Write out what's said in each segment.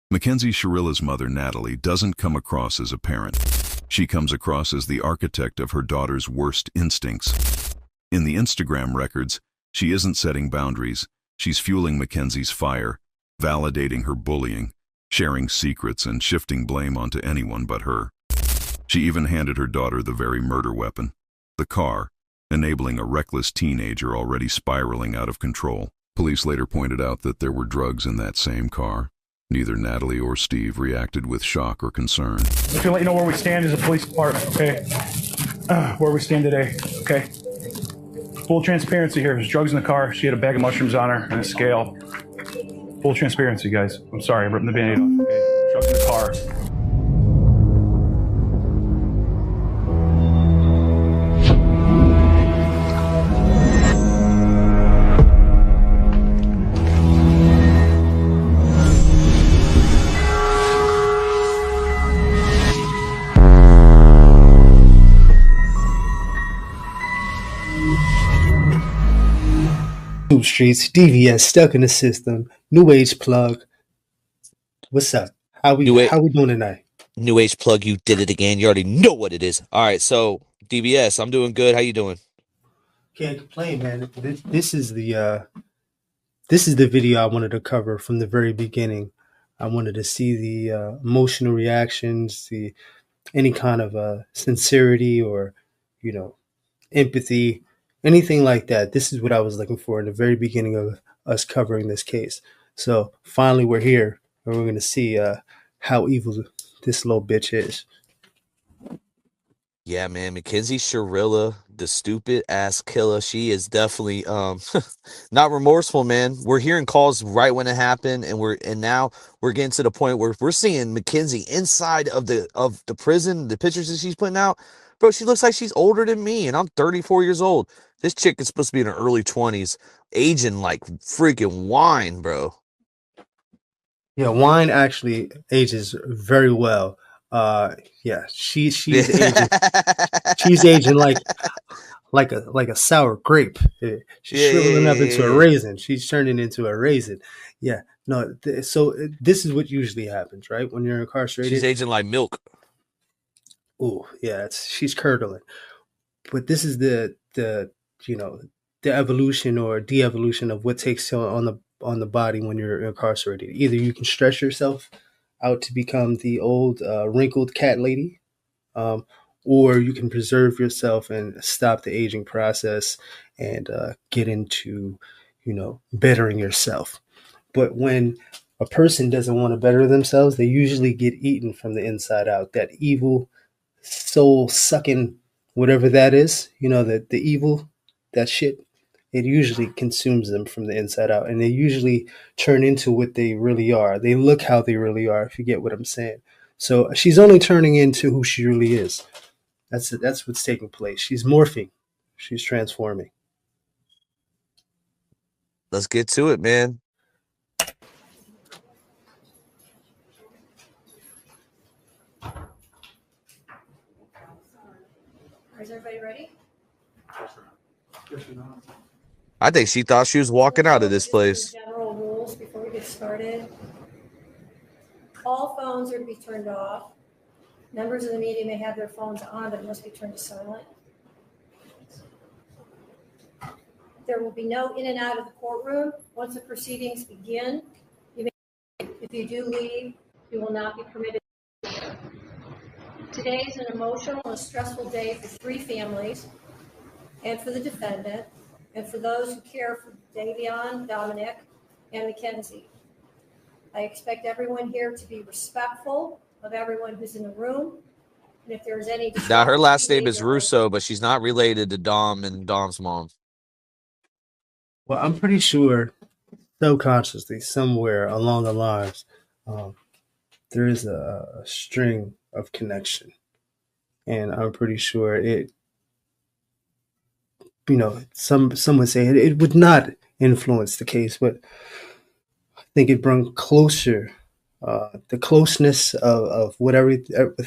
Mackenzie Shirilla's mother, Natalie, doesn't come across as a parent. She comes across as the architect of her daughter's worst instincts. In the Instagram records, she isn't setting boundaries. She's fueling Mackenzie's fire, validating her bullying, sharing secrets and shifting blame onto anyone but her. She even handed her daughter the very murder weapon, the car, enabling a reckless teenager already spiraling out of control. Police later pointed out that there were drugs in that same car. Neither Natalie or Steve reacted with shock or concern. I'm gonna let you know where we stand as a police department, okay? Where we stand today, okay? Full transparency here. There's drugs in the car. She had a bag of mushrooms on her and a scale. Full transparency, guys. I'm sorry, I'm ripping the Band-Aid off. Okay? Drugs in the car. Streets, DVS, stuck in the system, new age plug. What's up? How we doing tonight? New age plug, you did it again. You already know what it is. All right, so DVS, I'm doing good. How you doing? Can't complain, man. This is the video I wanted to cover from the very beginning. I wanted to see the emotional reactions, any kind of sincerity or empathy. Anything like that. This is what I was looking for in the very beginning of us covering this case. So finally we're here and we're going to see how evil this little bitch is. Yeah, man. Mackenzie Shirilla, the stupid ass killer. She is definitely not remorseful, man. We're hearing calls right when it happened, and now we're getting to the point where we're seeing Mackenzie inside of the prison, the pictures that she's putting out. Bro, she looks like she's older than me, and I'm 34 years old. This chick is supposed to be in her early 20s, aging like freaking wine, bro. Yeah, wine actually ages very well. Yeah, she's aging. She's aging like a sour grape. She's shriveling up into a raisin. She's turning into a raisin. Yeah, no. So this is what usually happens, right? When you're incarcerated, she's aging like milk. Oh yeah, she's curdling. But this is the evolution or de-evolution of what takes on the body when you're incarcerated. Either you can stress yourself out to become the old wrinkled cat lady, or you can preserve yourself and stop the aging process and get into bettering yourself. But when a person doesn't want to better themselves, they usually get eaten from the inside out. That evil soul sucking whatever that is, the evil, that shit, it usually consumes them from the inside out, and they usually turn into what they really are. They look how they really are, if you get what I'm saying. So she's only turning into who she really is. That's what's taking place. She's morphing. She's transforming. Let's get to it, man. Is everybody ready? I think she thought she was walking out of this place. General rules before we get started. All phones are to be turned off. Members of the media may have their phones on, but must be turned to silent. There will be no in and out of the courtroom. Once the proceedings begin, if you do leave, you will not be permitted. Today is an emotional and stressful day for three families, and for the defendant, and for those who care for Davion, Dominic, and Mackenzie. I expect everyone here to be respectful of everyone who's in the room, and if there's any... Now, her last name is Russo, but she's not related to Dom and Dom's mom. Well, I'm pretty sure subconsciously, somewhere along the lines, there is a string of connection. And I'm pretty sure it, some would say it would not influence the case, but I think it brought closer, the closeness of with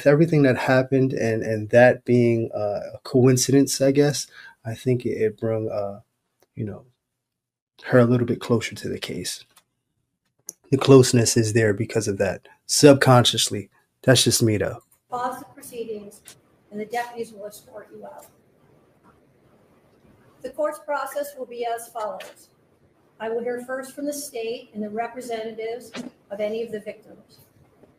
everything that happened, and that being a coincidence, I guess. I think it brought, her a little bit closer to the case. the closeness is there because of that. Subconsciously. That's just me, though. Pause the proceedings, and the deputies will escort you out. The court's process will be as follows. I will hear first from the state and the representatives of any of the victims.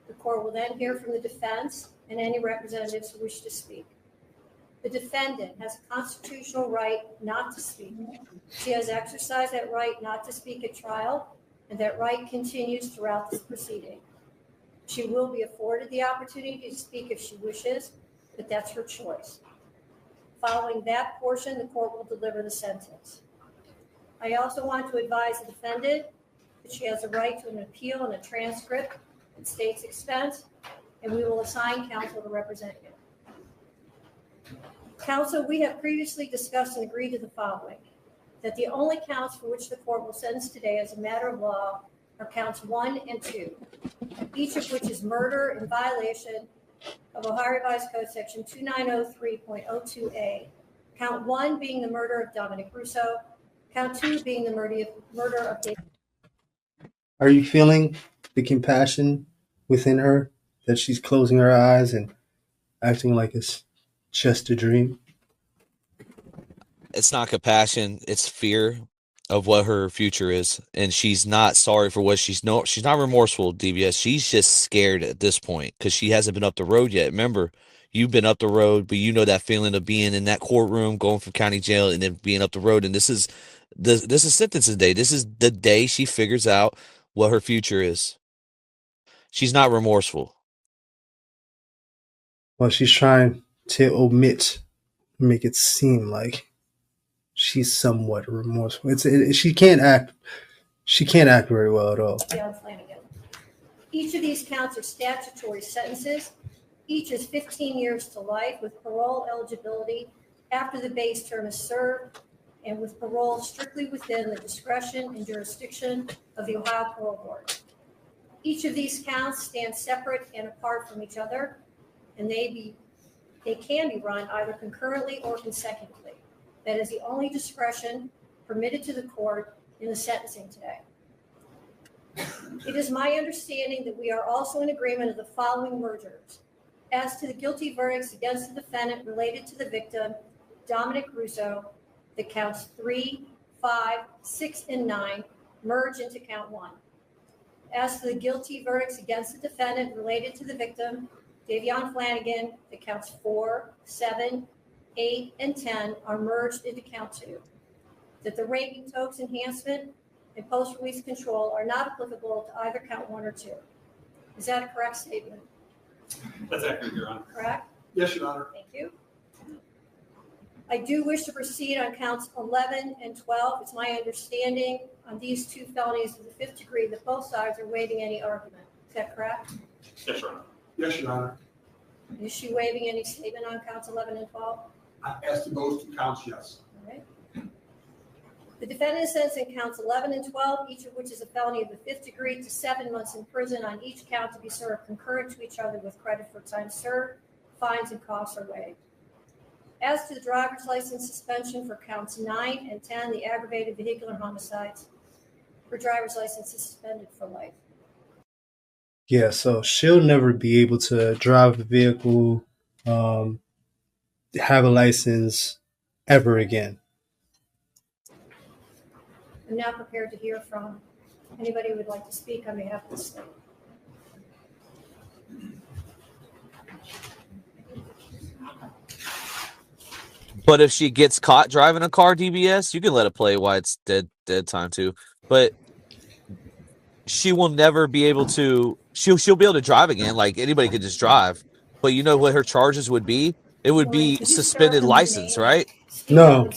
The court will then hear from the defense and any representatives who wish to speak. The defendant has a constitutional right not to speak. She has exercised that right not to speak at trial, and that right continues throughout this proceeding. She will be afforded the opportunity to speak if she wishes, but that's her choice. Following that portion, the court will deliver the sentence. I also want to advise the defendant that she has a right to an appeal and a transcript at state's expense, and we will assign counsel to represent you. Counsel, we have previously discussed and agreed to the following, that the only counts for which the court will sentence today as a matter of law are counts 1 and 2, each of which is murder in violation of Ohio Revised Code section 2903.02a, count 1 being the murder of Dominic Russo, count 2 being the murder of David. Are you feeling the compassion within her that she's closing her eyes and acting like it's just a dream? It's not compassion, it's fear of what her future is, and she's not sorry for what she's not remorseful, DBS. She's just scared at this point because she hasn't been up the road yet. Remember, you've been up the road, but you know that feeling of being in that courtroom, going from county jail, and then being up the road. And this is sentencing day. This is the day she figures out what her future is. She's not remorseful. Well, she's trying to make it seem like she's somewhat remorseful. She can't act very well at all. Each of these counts are statutory sentences. Each is 15 years to life with parole eligibility after the base term is served, and with parole strictly within the discretion and jurisdiction of the Ohio Parole Board. Each of these counts stand separate and apart from each other, and they can be run either concurrently or consecutively. That is the only discretion permitted to the court in the sentencing today. It is my understanding that we are also in agreement of the following mergers. As to the guilty verdicts against the defendant related to the victim, Dominic Russo, the counts 3, 5, 6, and 9 merge into count 1. As to the guilty verdicts against the defendant related to the victim, Davion Flanagan, the counts 4, 7, 8, and 10 are merged into count 2. That the raping tokes enhancement and post-release control are not applicable to either count 1 or 2. Is that a correct statement? That's accurate, Your Honor. Correct? Yes, Your Honor. Thank you. I do wish to proceed on counts 11 and 12. It's my understanding on these two felonies of the 5th degree that both sides are waiving any argument. Is that correct? Yes, Your Honor. Yes, Your Honor. Is she waiving any statement on counts 11 and 12? As to those two counts, yes. All right. The defendant is sentenced in counts 11 and 12, each of which is a felony of the 5th degree, to 7 months in prison on each count to be served concurrent to each other with credit for time served. Fines and costs are waived. As to the driver's license suspension for counts 9 and 10, the aggravated vehicular homicides, her driver's license is suspended for life. Yeah, so she'll never be able to drive a vehicle, have a license ever again. I'm now prepared to hear from anybody who would like to speak on behalf of the state. But if she gets caught driving a car, DBS, you can let it play while it's dead time too. But she will never be able to. She'll be able to drive again. Like anybody could just drive. But you know what her charges would be? It would be suspended license, right? No,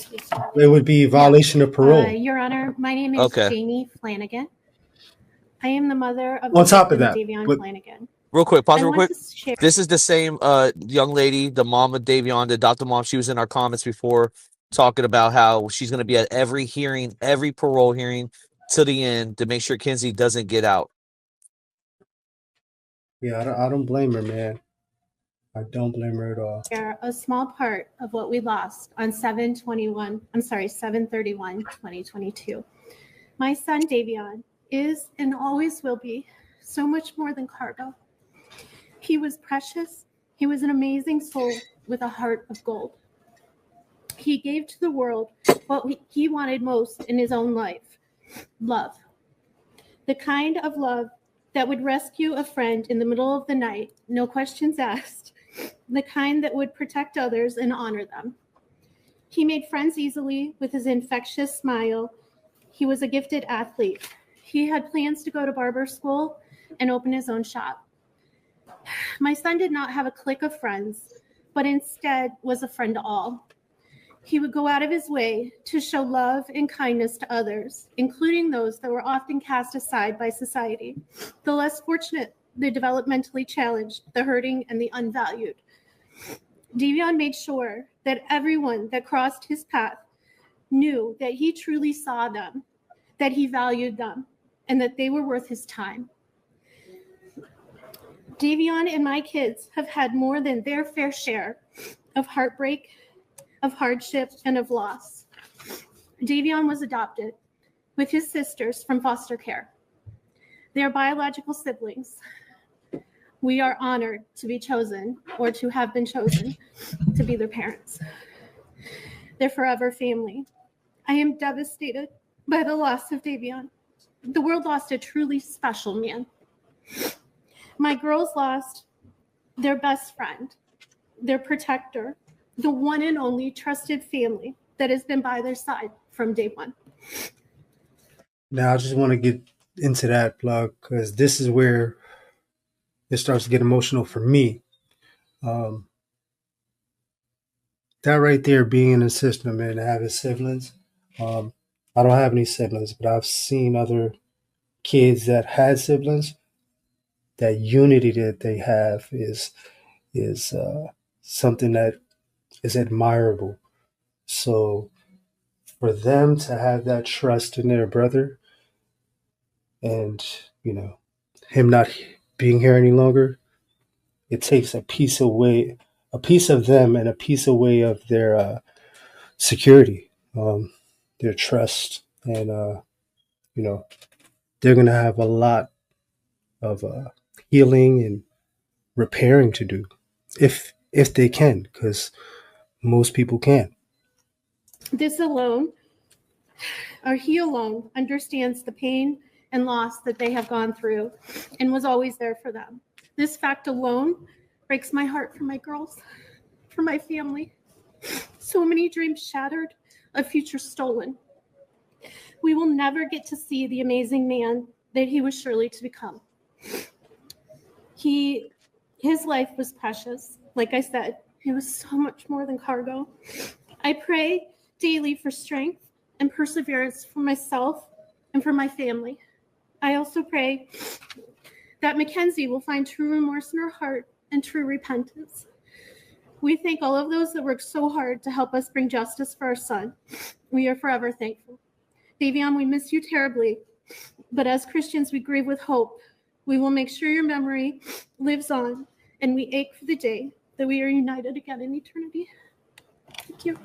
it would be violation of parole. Your Honor, my name is Jamie Flanagan. I am the mother of On top of that, Davion Flanagan. Real quick, pause real quick. Share. This is the same young lady, the mom of Davion, the adopted mom. She was in our comments before talking about how she's going to be at every hearing, every parole hearing to the end to make sure Kenzie doesn't get out. Yeah, I don't blame her, man. I don't blame her at all. A small part of what we lost on 7/31/2022. My son Davion is and always will be so much more than cargo. He was precious. He was an amazing soul with a heart of gold. He gave to the world what he wanted most in his own life: love. The kind of love that would rescue a friend in the middle of the night, no questions asked. The kind that would protect others and honor them. He made friends easily with his infectious smile. He was a gifted athlete. He had plans to go to barber school and open his own shop. My son did not have a clique of friends, but instead was a friend to all. He would go out of his way to show love and kindness to others, including those that were often cast aside by society, the less fortunate, the developmentally challenged, the hurting, and the unvalued. Davion made sure that everyone that crossed his path knew that he truly saw them, that he valued them, and that they were worth his time. Davion and my kids have had more than their fair share of heartbreak, of hardship, and of loss. Davion was adopted with his sisters from foster care. They are biological siblings. We are honored to be chosen, or to have been chosen, to be their parents. They're forever family. I am devastated by the loss of Davion. The world lost a truly special man. My girls lost their best friend, their protector, the one and only trusted family that has been by their side from day one. Now, I just want to get into that, plug, because this is where it starts to get emotional for me. That right there, being in the system and having siblings. I don't have any siblings, but I've seen other kids that had siblings. That unity that they have is something that is admirable. So for them to have that trust in their brother, and him not being here any longer, it takes a piece of them, and a piece away of their security, their trust, and they're gonna have a lot of healing and repairing to do, if they can, because most people can't. This alone, or he alone, understands the pain and loss that they have gone through and was always there for them. This fact alone breaks my heart for my girls, for my family. So many dreams shattered, a future stolen. We will never get to see the amazing man that he was surely to become. His life was precious. Like I said, it was so much more than cargo. I pray daily for strength and perseverance for myself and for my family. I also pray that Mackenzie will find true remorse in her heart and true repentance. We thank all of those that worked so hard to help us bring justice for our son. We are forever thankful. Davion, we miss you terribly, but as Christians, we grieve with hope. We will make sure your memory lives on, and we ache for the day that we are united again in eternity. Thank you.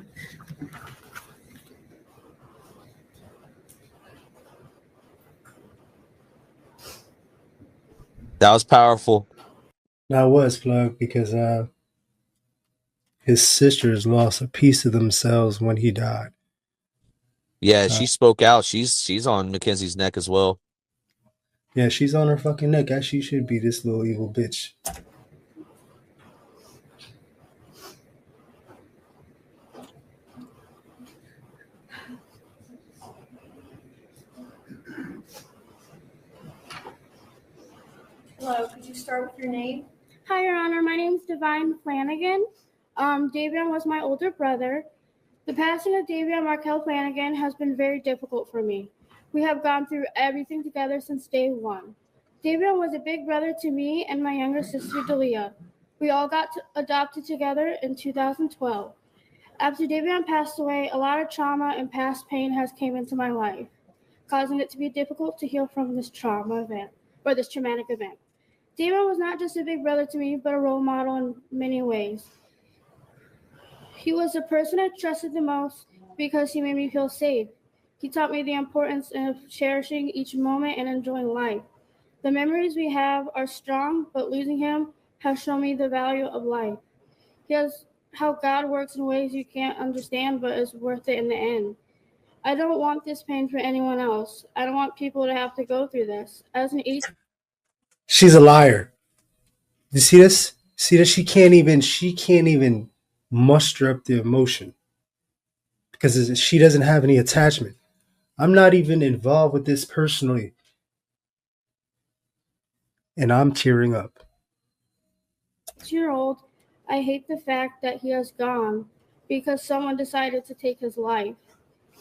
That was powerful. That was, plug, because his sisters lost a piece of themselves when he died. Yeah, she spoke out. She's on Mackenzie's neck as well. Yeah, she's on her fucking neck, as she should be, this little evil bitch. Hello, could you start with your name? Hi, Your Honor. My name is Divine Flanagan. Davion was my older brother. The passing of Davion Markel Flanagan has been very difficult for me. We have gone through everything together since day one. Davion was a big brother to me and my younger sister, Dalia. We all got adopted together in 2012. After Davion passed away, a lot of trauma and past pain has came into my life, causing it to be difficult to heal from this trauma event, or this traumatic event. Davion was not just a big brother to me, but a role model in many ways. He was the person I trusted the most because he made me feel safe. He taught me the importance of cherishing each moment and enjoying life. The memories we have are strong, but losing him has shown me the value of life. He has how God works in ways you can't understand, but is worth it in the end. I don't want this pain for anyone else. I don't want people to have to go through this. As an 18 She's a liar. You see this? See that she can't even muster up the emotion because she doesn't have any attachment. I'm not even involved with this personally, and I'm tearing up. year old, I hate the fact that he has gone because someone decided to take his life.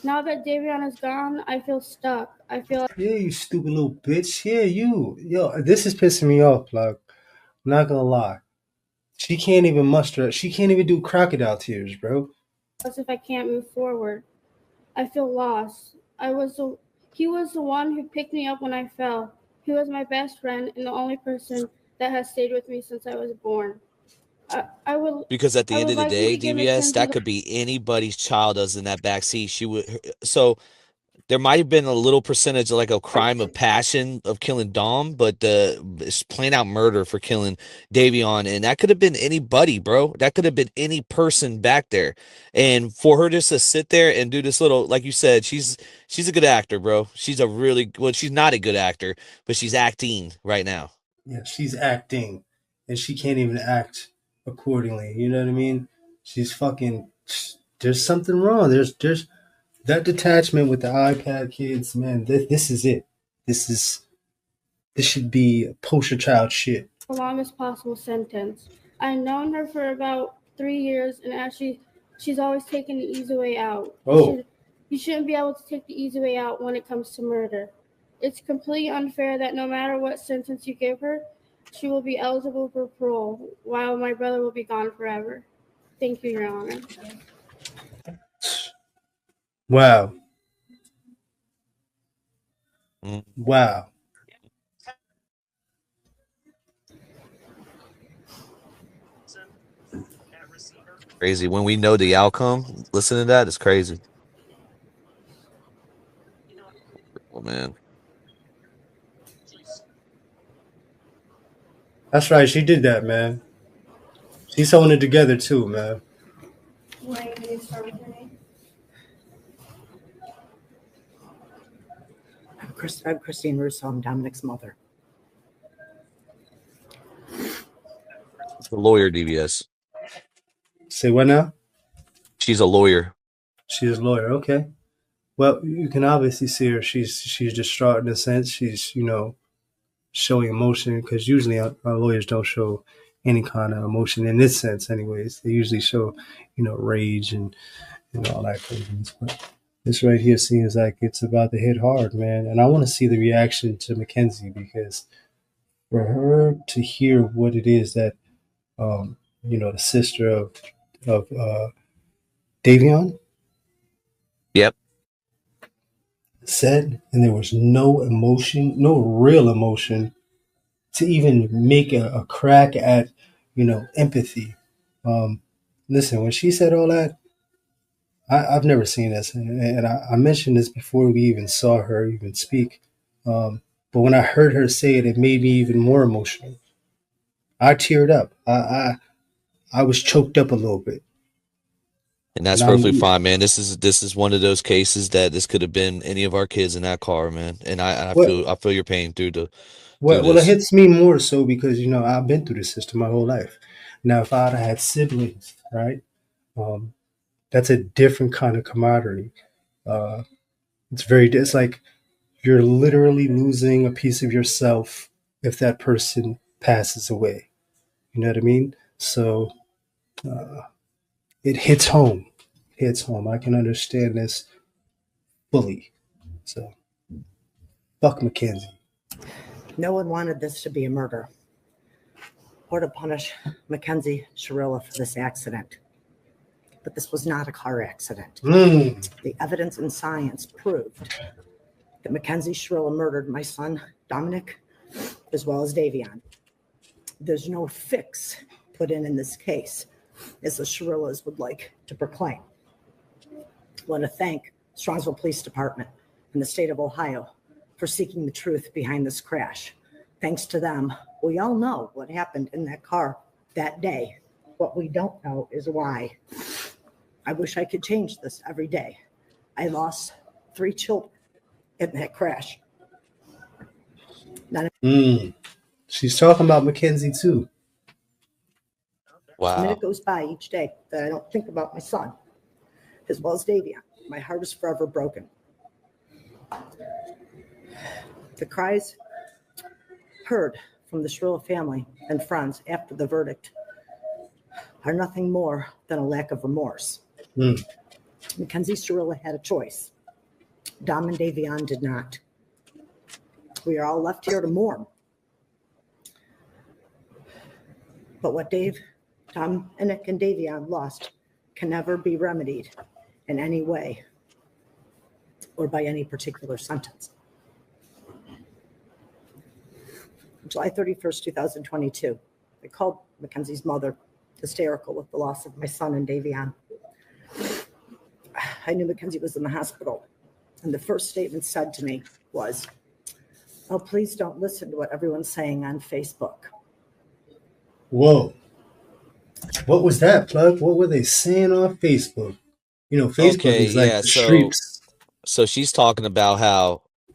Now that Davion is gone, I feel stuck. I feel Yeah, you stupid little bitch. Yeah, you. Yo, this is pissing me off. Like, I'm not gonna lie. She can't even muster. She can't even do crocodile tears, bro. as if I can't move forward. I feel lost. He was the one who picked me up when I fell. He was my best friend and the only person that has stayed with me since I was born. I would Because at the I end would of the like you day, to give DBS, Mackenzie that could be anybody's child that's in that back seat. She would so there might have been a little percentage of like a crime of passion of killing Dom, but it's plain out murder for killing Davion, and that could have been anybody, bro. That could have been any person back there, and for her just to sit there and do this little, like you said, she's a good actor, bro. She's a really well, she's not a good actor, but she's acting right now. Yeah, she's acting, and she can't even act accordingly. You know what I mean? She's fucking. There's something wrong. There's that detachment with the iPad kids, man. This is it. This should be poster child shit. the longest possible sentence. I've known her for about 3 years, and she's always taken the easy way out. Oh. You shouldn't be able to take the easy way out when it comes to murder. It's completely unfair that no matter what sentence you give her, she will be eligible for parole, while my brother will be gone forever. Thank you, Your Honor. Wow. Mm. Wow. Crazy. When we know the outcome, listen to that, it's crazy. Oh man. That's right. She did that, man. She's holding it together too, man. Wayne, can you start with your name? I'm Christine Russo. I'm Dominic's mother. The lawyer, DBS. Say what now? She's a lawyer. She's a lawyer. Okay. Well, you can obviously see her. She's distraught in a sense. She's showing emotion because usually our lawyers don't show any kind of emotion in this sense. Anyways, they usually show rage and all that craziness. But this right here seems like it's about to hit hard, man. And I want to see the reaction to Mackenzie because for her to hear what it is that the sister of Davion Yep. said, and there was no emotion, no real emotion to even make a crack at, empathy. Listen, when she said all that, I've never seen this, and I mentioned this before we even saw her even speak. But when I heard her say it, it made me even more emotional. I teared up. I was choked up a little bit. And that's And perfectly fine, man. This is one of those cases that this could have been any of our kids in that car, man. And I feel your pain through Well, it this. hits me more so because I've been through the system my whole life. Now, if I'd had siblings, right, that's a different kind of camaraderie. It's like you're literally losing a piece of yourself if that person passes away. You know what I mean? So it hits home. It hits home. I can understand this fully. So fuck Mackenzie. No one wanted this to be a murder or to punish MACKENZIE SHIRILLAS for this accident. But this was not a car accident. The evidence and science proved that MACKENZIE SHIRILLAS murdered my son, Dominic, as well as Davion. There's no fix put in this case, as the Shirillas would like to proclaim. I want to thank Strongsville Police Department, and the state of Ohio for seeking the truth behind this crash. Thanks to them, we all know what happened in that car that day. What we don't know is why. I wish I could change this every day. I lost 3 children in that crash. She's talking about Mackenzie too. A Wow. minute goes by each day that I don't think about my son, as well as Davion. My heart is forever broken. The cries heard from the Shirilla family and friends after the verdict are nothing more than a lack of remorse. Mackenzie Shirilla had a choice. Dom and Davion did not. We are all left here to mourn. But what Dominic and Davion lost can never be remedied in any way or by any particular sentence. July 31st, 2022, I called Mackenzie's mother, hysterical with the loss of my son and Davion. I knew Mackenzie was in the hospital, and the first statement said to me was, "Oh, please don't listen to what everyone's saying on Facebook." Whoa. What was that, Plug? What were they saying on Facebook? You know, Facebook is like the streets. So she's talking about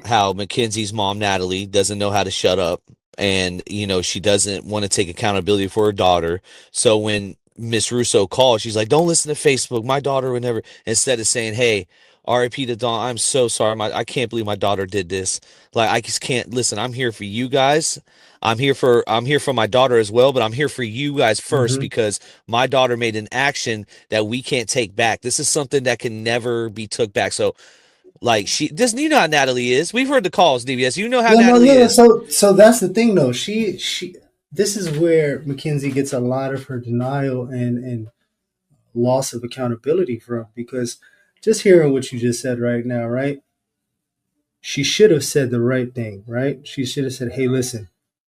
how Mackenzie's mom, Natalie, doesn't know how to shut up. And, you know, she doesn't want to take accountability for her daughter. So when Miss Russo called, she's like, "Don't listen to Facebook. My daughter would never," instead of saying, "Hey, RIP to Dawn. I'm so sorry. I can't believe my daughter did this. Like, I just can't listen. I'm here for you guys. I'm here for my daughter as well, but I'm here for you guys first because my daughter made an action that we can't take back. This is something that can never be took back." So, like, you know how Natalie is. We've heard the calls, DBS. You know how Natalie is. So that's the thing, though. She this is where Mackenzie gets a lot of her denial and loss of accountability from, because just hearing what you just said right now, right? She should have said the right thing, right? She should have said, "Hey, listen,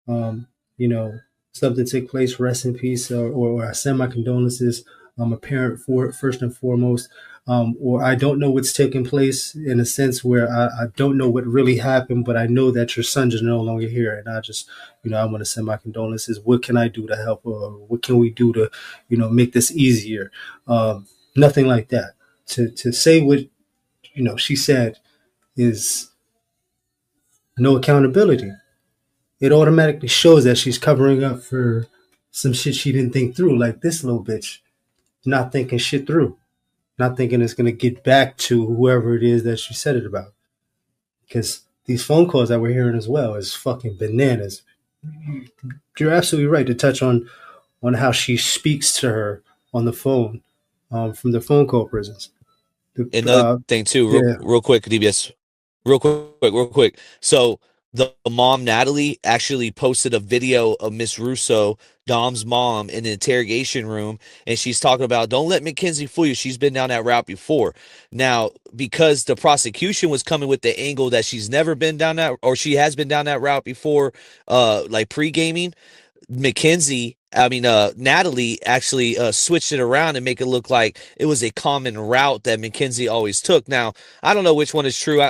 you know, something took place, rest in peace, or I send my condolences. I'm a parent for it, first and foremost. Or I don't know what's taking place, in a sense where I don't know what really happened, but I know that your son is no longer here. And I just, you know, I want to send my condolences. What can I do to help? What can we do to, you know, make this easier?" Nothing like that. To say what, you know, she said is no accountability. It automatically shows that she's covering up for some shit she didn't think through, like this little bitch not thinking shit through, not thinking it's going to get back to whoever it is that she said it about. Because these phone calls that we're hearing as well is fucking bananas. You're absolutely right to touch on how she speaks to her on the phone from the phone call prisons. Another thing too, real quick, DBS, real quick. So the mom, Natalie, actually posted a video of Miss Russo, Dom's mom, in the interrogation room, and she's talking about, "Don't let Mackenzie fool you. She's been down that route before." Now, because the prosecution was coming with the angle that she's never been down that, or she has been down that route before, like pre-gaming, Natalie actually switched it around and make it look like it was a common route that Mackenzie always took. Now, I don't know which one is true.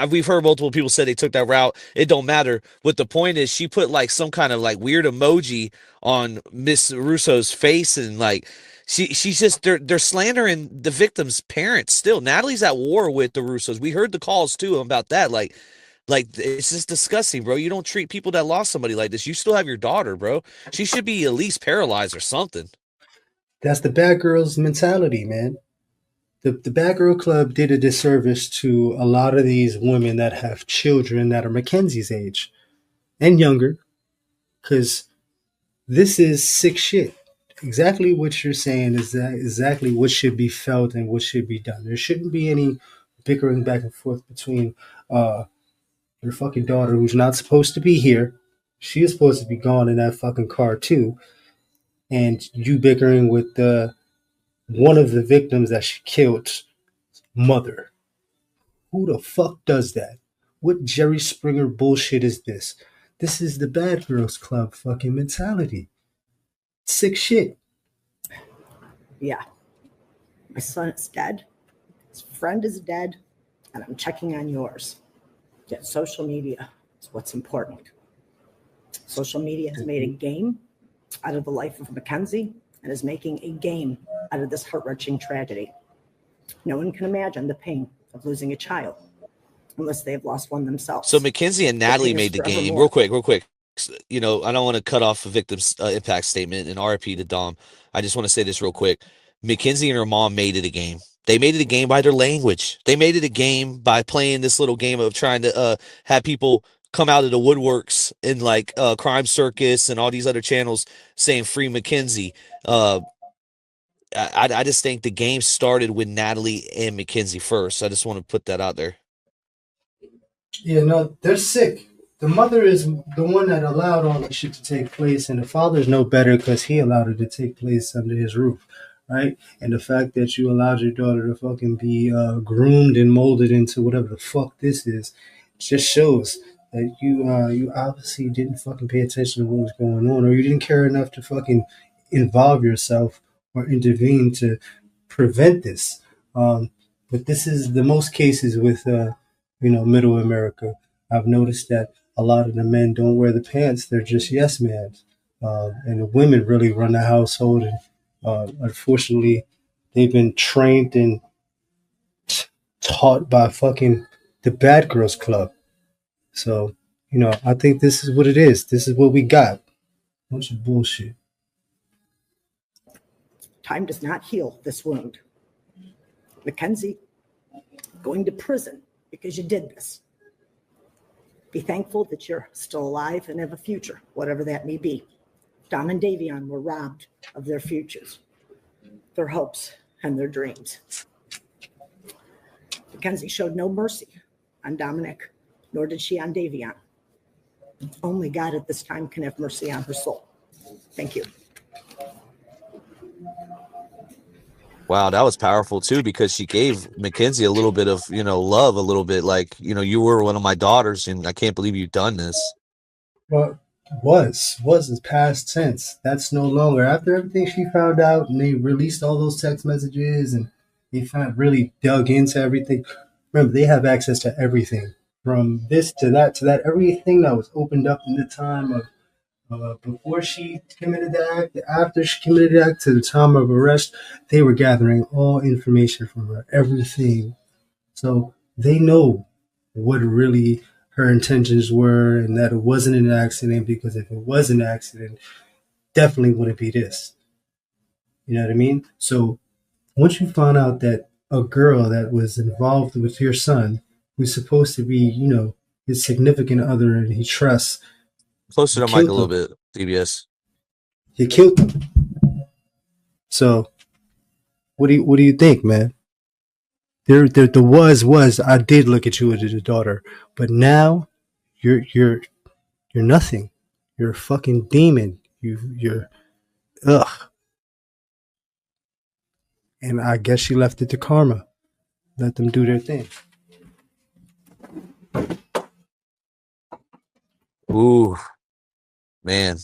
We've heard multiple people say they took that route. It don't matter. What the point is, she put like some kind of like weird emoji on Miss Russo's face, and like she's just they're slandering the victim's parents still. Natalie's at war with the Russos. We heard the calls too about that. Like it's just disgusting, bro. You don't treat people that lost somebody like this. You still have your daughter, bro. She should be at least paralyzed or something. That's the bad girls mentality, man. The Bad Girl Club did a disservice to a lot of these women that have children that are Mackenzie's age and younger, because this is sick shit. Exactly what you're saying is that exactly what should be felt and what should be done. There shouldn't be any bickering back and forth between your fucking daughter, who's not supposed to be here. She is supposed to be gone in that fucking car too, and you bickering with one of the victims that she killed's mother. Who the fuck does that? What Jerry Springer bullshit is this? This is the Bad Girls Club fucking mentality. Sick shit. Yeah. My son is dead. His friend is dead, and I'm checking on yours. Yet social media is what's important. Social media has made a game out of the life of Mackenzie and is making a game out of this heart-wrenching tragedy. No one can imagine the pain of losing a child unless they've lost one themselves. So Mackenzie and Natalie made the game. Real quick. You know, I don't want to cut off a victim's impact statement and RIP to Dom. I just want to say this real quick. Mackenzie and her mom made it a game. They made it a game by their language. They made it a game by playing this little game of trying to have people come out of the woodworks in like Crime Circus and all these other channels saying free Mackenzie. I just think the game started with Natalie and Mackenzie first. I just want to put that out there. Yeah, no, they're sick. The mother is the one that allowed all this shit to take place, and the father's no better because he allowed it to take place under his roof, right? And the fact that you allowed your daughter to fucking be groomed and molded into whatever the fuck this is just shows that you obviously didn't fucking pay attention to what was going on, or you didn't care enough to fucking involve yourself or intervene to prevent this. But this is the most cases with middle America. I've noticed that a lot of the men don't wear the pants; they're just yes men, and the women really run the household. And unfortunately, they've been trained and taught by fucking the bad girls club. So I think this is what it is. This is what we got. Bunch of bullshit. Time does not heal this wound. Mackenzie, going to prison because you did this. Be thankful that you're still alive and have a future, whatever that may be. Dom and Davion were robbed of their futures, their hopes, and their dreams. Mackenzie showed no mercy on Dominic, nor did she on Davion. Only God at this time can have mercy on her soul. Thank you. Wow, that was powerful too, because she gave Mackenzie a little bit of, love, a little bit like, you were one of my daughters and I can't believe you've done this. Well, was is past tense. That's no longer. After everything she found out and they released all those text messages and they really dug into everything. Remember, they have access to everything from this to that, everything that was opened up in the time of before she committed the act, after she committed the act, to the time of arrest. They were gathering all information from her, everything. So they know what really her intentions were and that it wasn't an accident, because if it was an accident, definitely wouldn't be this. You know what I mean? So once you found out that a girl that was involved with your son, who's supposed to be, his significant other and he trusts, closer to Mike a little bit, DBS. You killed him. So, what do you think, man? There was. I did look at you as a daughter, but now you're nothing. You're a fucking demon. You're ugh. And I guess she left it to karma. Let them do their thing. Ooh, man.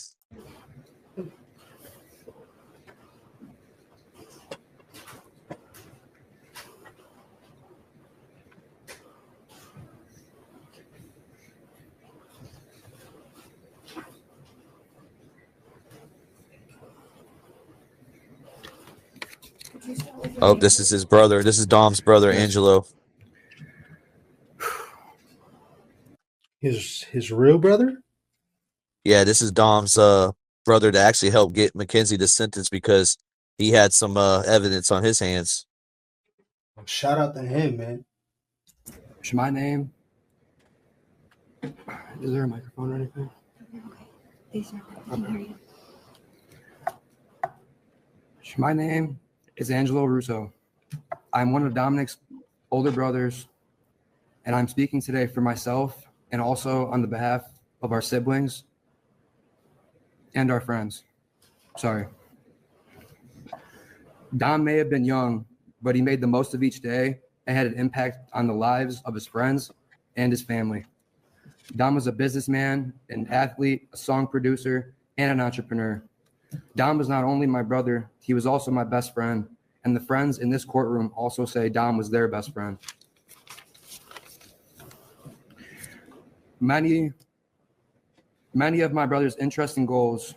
Oh, this is his brother. This is Dom's brother, Angelo. His real brother? Yeah, this is Dom's brother that actually helped get Mackenzie the sentence because he had some evidence on his hands. Shout out to him, man. What's my name? Is there a microphone or anything? Okay. My name is Angelo Russo. I'm one of Dominic's older brothers, and I'm speaking today for myself and also on the behalf of our siblings and our friends. Sorry. Dom may have been young, but he made the most of each day and had an impact on the lives of his friends and his family. Dom was a businessman, an athlete, a song producer, and an entrepreneur. Dom was not only my brother, he was also my best friend and the friends in this courtroom also say Dom was their best friend. Many of my brother's interests and goals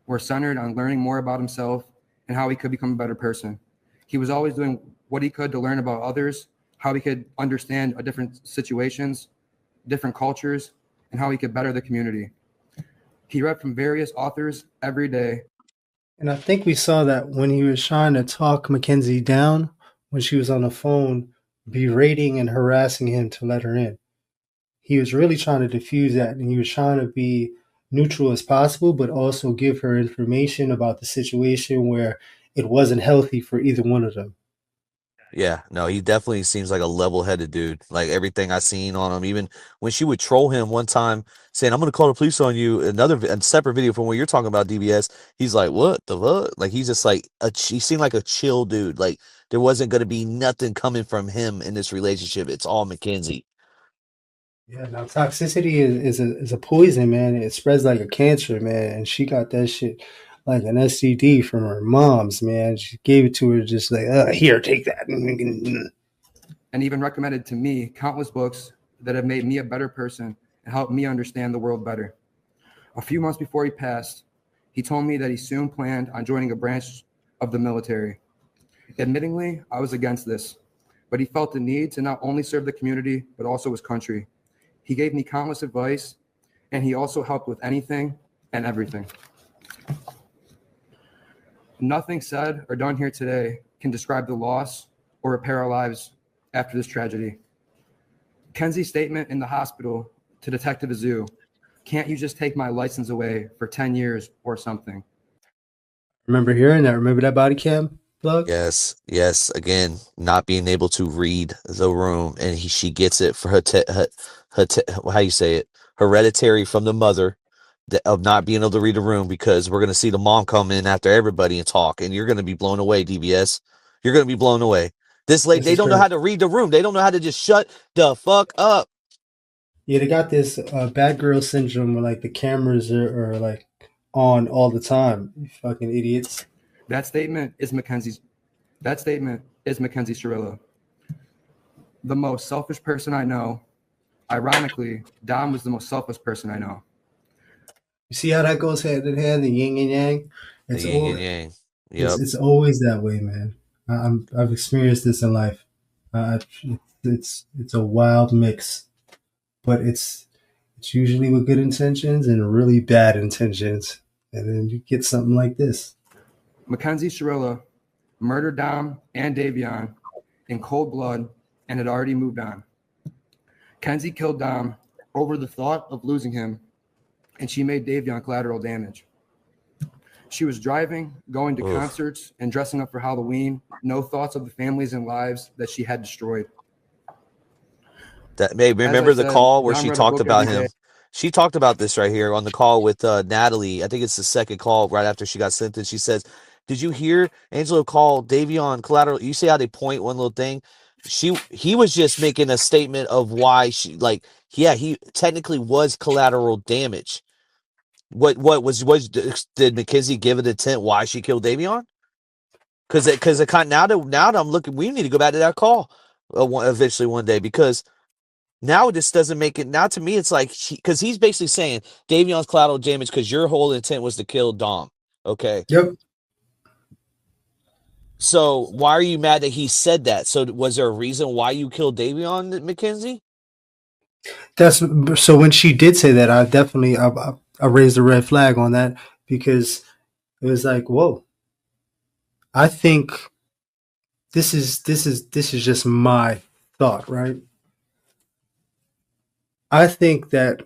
were centered on learning more about himself and how he could become a better person. He was always doing what he could to learn about others, how he could understand different situations, different cultures, and how he could better the community. He read from various authors every day. And I think we saw that when he was trying to talk Mackenzie down, when she was on the phone, berating and harassing him to let her in. He was really trying to diffuse that, and he was trying to be neutral as possible, but also give her information about the situation where it wasn't healthy for either one of them. Yeah, no, he definitely seems like a level-headed dude. Like everything I seen on him, even when she would troll him one time saying, "I'm gonna call the police on you." A separate video from what you're talking about, DBS. He's like, "What the fuck?" Like he's just like he seemed like a chill dude. Like there wasn't gonna be nothing coming from him in this relationship. It's all Mackenzie. Yeah, now toxicity is a poison, man. It spreads like a cancer, man. And she got that shit like an STD from her mom's, man. She gave it to her just like, here, take that. And even recommended to me countless books that have made me a better person and helped me understand the world better. A few months before he passed, he told me that he soon planned on joining a branch of the military. Admittingly, I was against this, but he felt the need to not only serve the community, but also his country. He gave me countless advice, and he also helped with anything and everything. Nothing said or done here today can describe the loss or repair our lives after this tragedy. Kenzie's statement in the hospital to Detective Azu, "Can't you just take my license away for 10 years or something?" Remember hearing that? Remember that body cam plug? Yes, yes. Again, not being able to read the room, and she gets it for how you say it, hereditary from the mother of not being able to read the room, because we're gonna see the mom come in after everybody and talk, and you're gonna be blown away, DBS. You're gonna be blown away. This lady, they don't know how to read the room. They don't know how to just shut the fuck up. Yeah, they got this bad girl syndrome where like the cameras are like on all the time. You fucking idiots. That statement is Mackenzie Shirilla. The most selfish person I know. Ironically, Dom was the most selfish person I know. You see how that goes hand in hand, the yin and yang? The yin and yang. Yep. It's always that way, man. I've experienced this in life. It's a wild mix, but it's usually with good intentions and really bad intentions, and then you get something like this. Mackenzie Shirilla murdered Dom and Davion in cold blood and had already moved on. Kenzie killed Dom over the thought of losing him, and she made Davion collateral damage. She was driving, going to concerts, and dressing up for Halloween. No thoughts of the families and lives that she had destroyed. Remember the call where she talked about him? She talked about this right here on the call with Natalie. I think it's the second call right after she got sentenced. She says, "Did you hear Angelo call Davion collateral?" You see how they point one little thing? He was just making a statement of why he technically was collateral damage. What did Mackenzie give an intent why she killed Davion? Because now that I'm looking, we need to go back to that call eventually one day, because now this doesn't make it. Now to me, it's like because he's basically saying Davion's collateral damage because your whole intent was to kill Dom. Okay. Yep. So why are you mad that he said that? So was there a reason why you killed Davion, Mackenzie? So when she did say that, I raised a red flag on that, because it was like, whoa. I think this is just my thought, right? I think that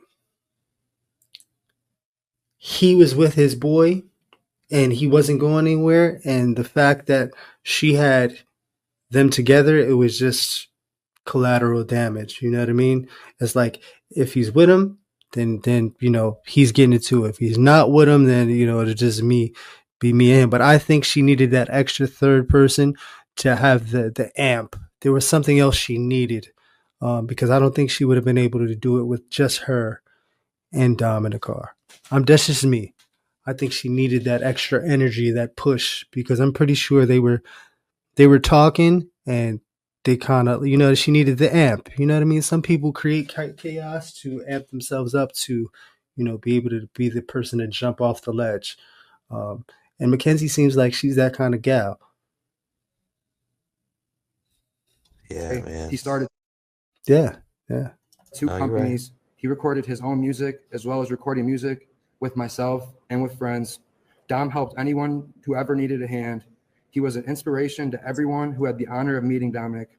he was with his boy and he wasn't going anywhere, and the fact that she had them together, it was just collateral damage. You know what I mean? It's like, if he's with him, then he's getting it too. If he's not with him, then it'll just be me and him. But I think she needed that extra third person to have the amp. There was something else she needed, because I don't think she would have been able to do it with just her and Dom in the car. That's just me. I think she needed that extra energy, that push, because I'm pretty sure they were they were talking and they kind of, she needed the amp. You know what I mean? Some people create chaos to amp themselves up to, be able to be the person to jump off the ledge. And Mackenzie seems like she's that kind of gal. Yeah, man. He started Yeah. two companies. Right. He recorded his own music as well as recording music with myself and with friends. Dom helped anyone who ever needed a hand. He was an inspiration to everyone who had the honor of meeting Dominic.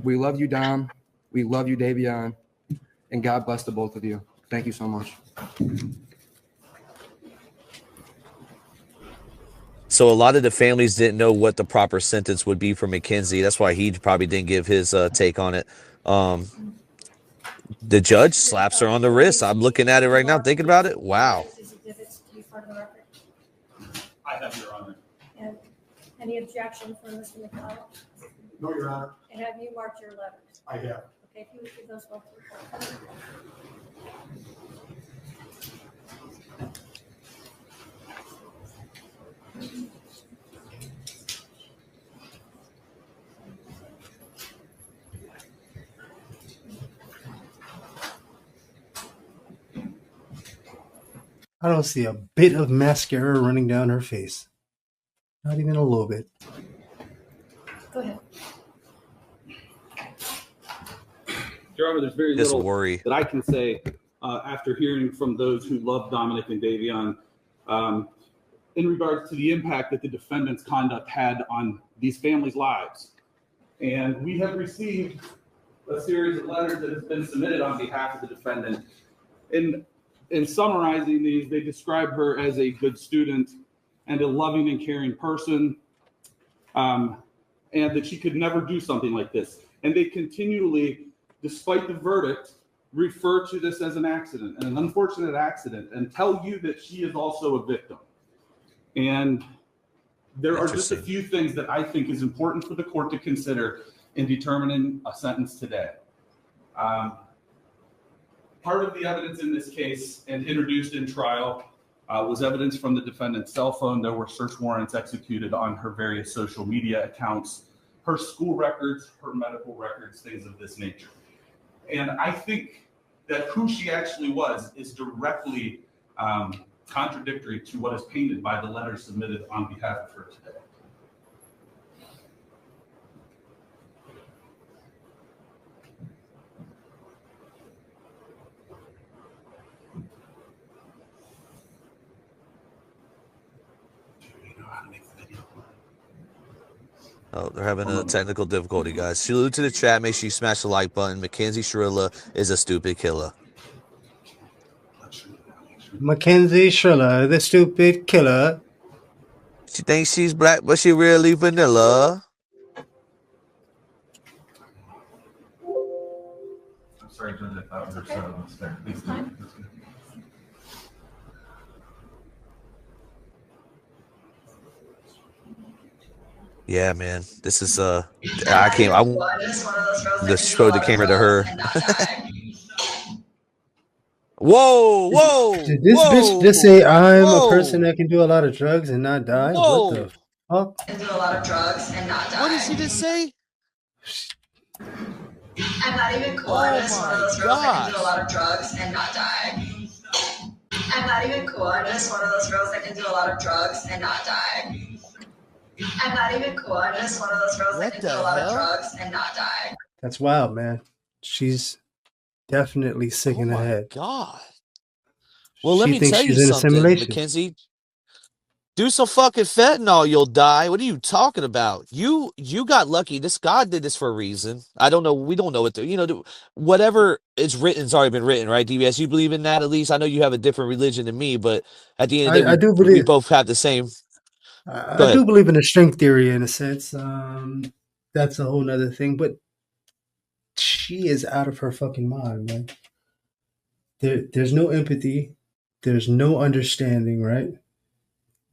We love you, Dom. We love you, Davion. And God bless the both of you. Thank you so much. So a lot of the families didn't know what the proper sentence would be for Mackenzie. That's why he probably didn't give his take on it. The judge slaps her on the wrist. I'm looking at it right now, thinking about it. Wow. I have, Your Honor. And any objection from Mr. McDonald? No, Your Honor. And have you marked your letters? I have. Okay, if you would give those both to the court. I don't see a bit of mascara running down her face. Not even a little bit. Go ahead. Your Honor, there's very Just little worry that I can say after hearing from those who love Dominic and Davion in regards to the impact that the defendant's conduct had on these families' lives. And we have received a series of letters that has been submitted on behalf of the defendant. In summarizing these, they describe her as a good student and a loving and caring person, and that she could never do something like this. And they continually, despite the verdict, refer to this as an accident, an unfortunate accident, and tell you that she is also a victim. And there are just a few things that I think is important for the court to consider in determining a sentence today. Part of the evidence in this case and introduced in trial was evidence from the defendant's cell phone. There were search warrants executed on her various social media accounts, her school records, her medical records, things of this nature. And I think that who she actually was is directly contradictory to what is painted by the letters submitted on behalf of her today. Oh, they're having a technical difficulty, guys. Salute to the chat. Make sure you smash the like button. Mackenzie Shirilla is a stupid killer. Mackenzie Shirilla, the stupid killer. She thinks she's black, but she really vanilla. I'm sorry, Judge, I thought we were starting this. Yeah, man. This is I just showed the camera to her. Whoa! Did this bitch just say I'm a person that can do a lot of drugs and not die? Whoa. What the fuck? And do a lot of drugs and not die. What did she just say? I'm not even cool. I'm just one of those girls that can do a lot of drugs and not die. I'm not even cool. I'm just one of those girls that can do a lot of drugs and not die. I'm not even cool. I'm just one of those girls that can do a lot of drugs and not die. That's wild, man. She's definitely sick in the head. God. Well, let me tell you something, Mackenzie. Do some fucking fentanyl, you'll die. What are you talking about? You got lucky. This God did this for a reason. I don't know. We don't know what whatever is written has already been written, right? DBS, you believe in that at least? I know you have a different religion than me, but at the end of the day, we both have the same. I do believe in a string theory in a sense. That's a whole nother thing, but she is out of her fucking mind, man. There's no empathy. There's no understanding, right?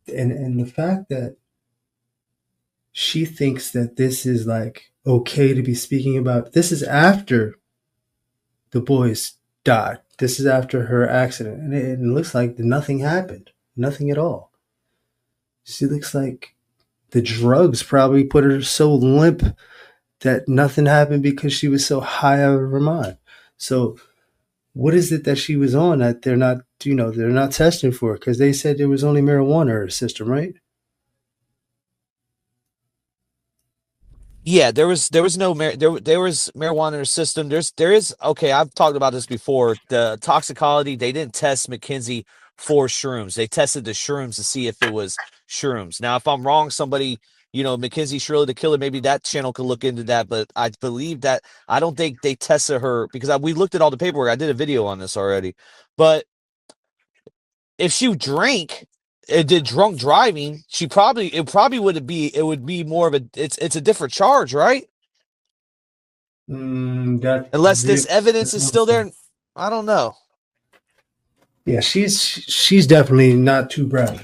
And the fact that she thinks that this is like okay to be speaking about, this is after the boys died. This is after her accident. And it looks like nothing happened. Nothing at all. She looks like the drugs probably put her so limp that nothing happened because she was so high out of her mind. So what is it that she was on that they're not, they're not testing for? Because they said there was only marijuana in her system, right? Yeah, there was no there was marijuana in her system. There is okay. I've talked about this before. The toxicology, they didn't test McKenzie for shrooms. They tested the shrooms to see if it was shrooms. Now, if I'm wrong, somebody, McKenzie Shirilla the killer, maybe that channel could look into that. But I believe that I don't think they tested her because we looked at all the paperwork. I did a video on this already. But if she drank and did drunk driving, it would be more of it's a different charge, right? Unless this evidence is still there. I don't know. Yeah, she's definitely not too bright.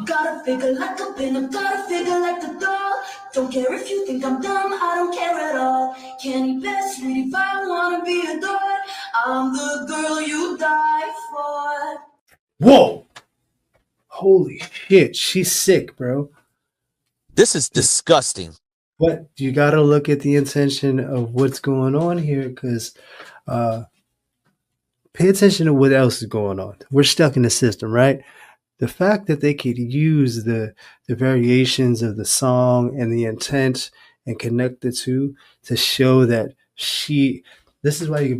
Gotta figure like a pin, gotta figure like the doll. Don't care if you think I'm dumb, I don't care at all. Candy best, sweetie, if I wanna be adored, I'm the girl you die for. Whoa! Holy shit, she's sick, bro. This is disgusting. But you gotta look at the intention of what's going on here, because pay attention to what else is going on. We're stuck in the system, right? The fact that they could use the variations of the song and the intent and connect the two to show that this is why you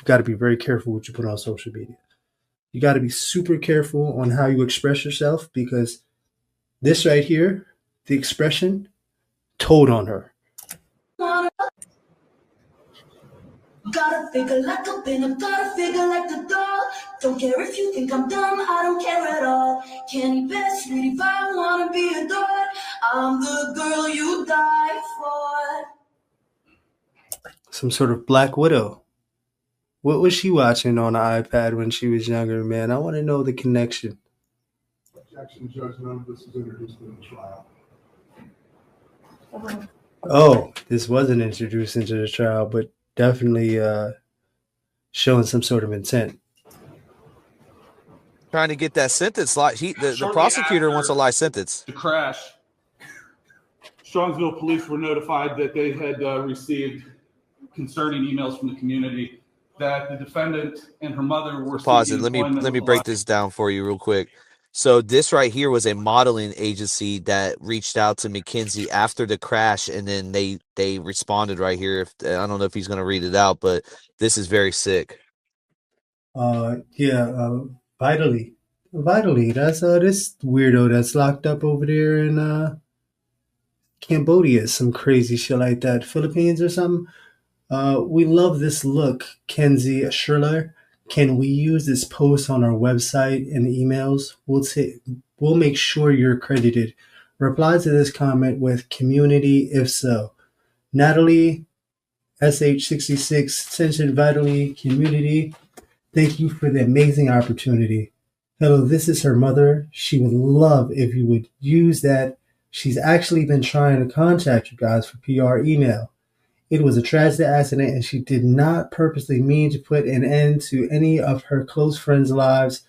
got to be very careful what you put on social media. You got to be super careful on how you express yourself, because this right here, the expression, told on her. Gotta figure like a pin, gotta figure like the doll. Don't care if you think I'm dumb, I don't care at all. Candy best, sweetie, if I wanna be adored, I'm the girl you die for. Some sort of Black Widow. What was she watching on the iPad when she was younger, man? I want to know the connection. Objection, Judge, none of this is introduced in the trial. Oh, this wasn't introduced into the trial, but definitely showing some sort of intent. Trying to get that sentence. The prosecutor wants a life sentence. The crash, Strongsville police were notified that they had received concerning emails from the community that the defendant and her mother were. Pause it. Let me break this down for you real quick. So this right here was a modeling agency that reached out to McKenzie after the crash, and then they responded right here. I don't know if he's going to read it out, but this is very sick. Vitally. That's this weirdo that's locked up over there in Cambodia, some crazy shit like that, Philippines or something. We love this look, MACKENZIE SHIRILLAS. Can we use this post on our website and emails? We'll make sure you're credited. Reply to this comment with community if so. Natalie, SH66, attention Vitally community. Thank you for the amazing opportunity. Hello, this is her mother. She would love if you would use that. She's actually been trying to contact you guys for PR email. It was a tragic accident, and she did not purposely mean to put an end to any of her close friends' lives.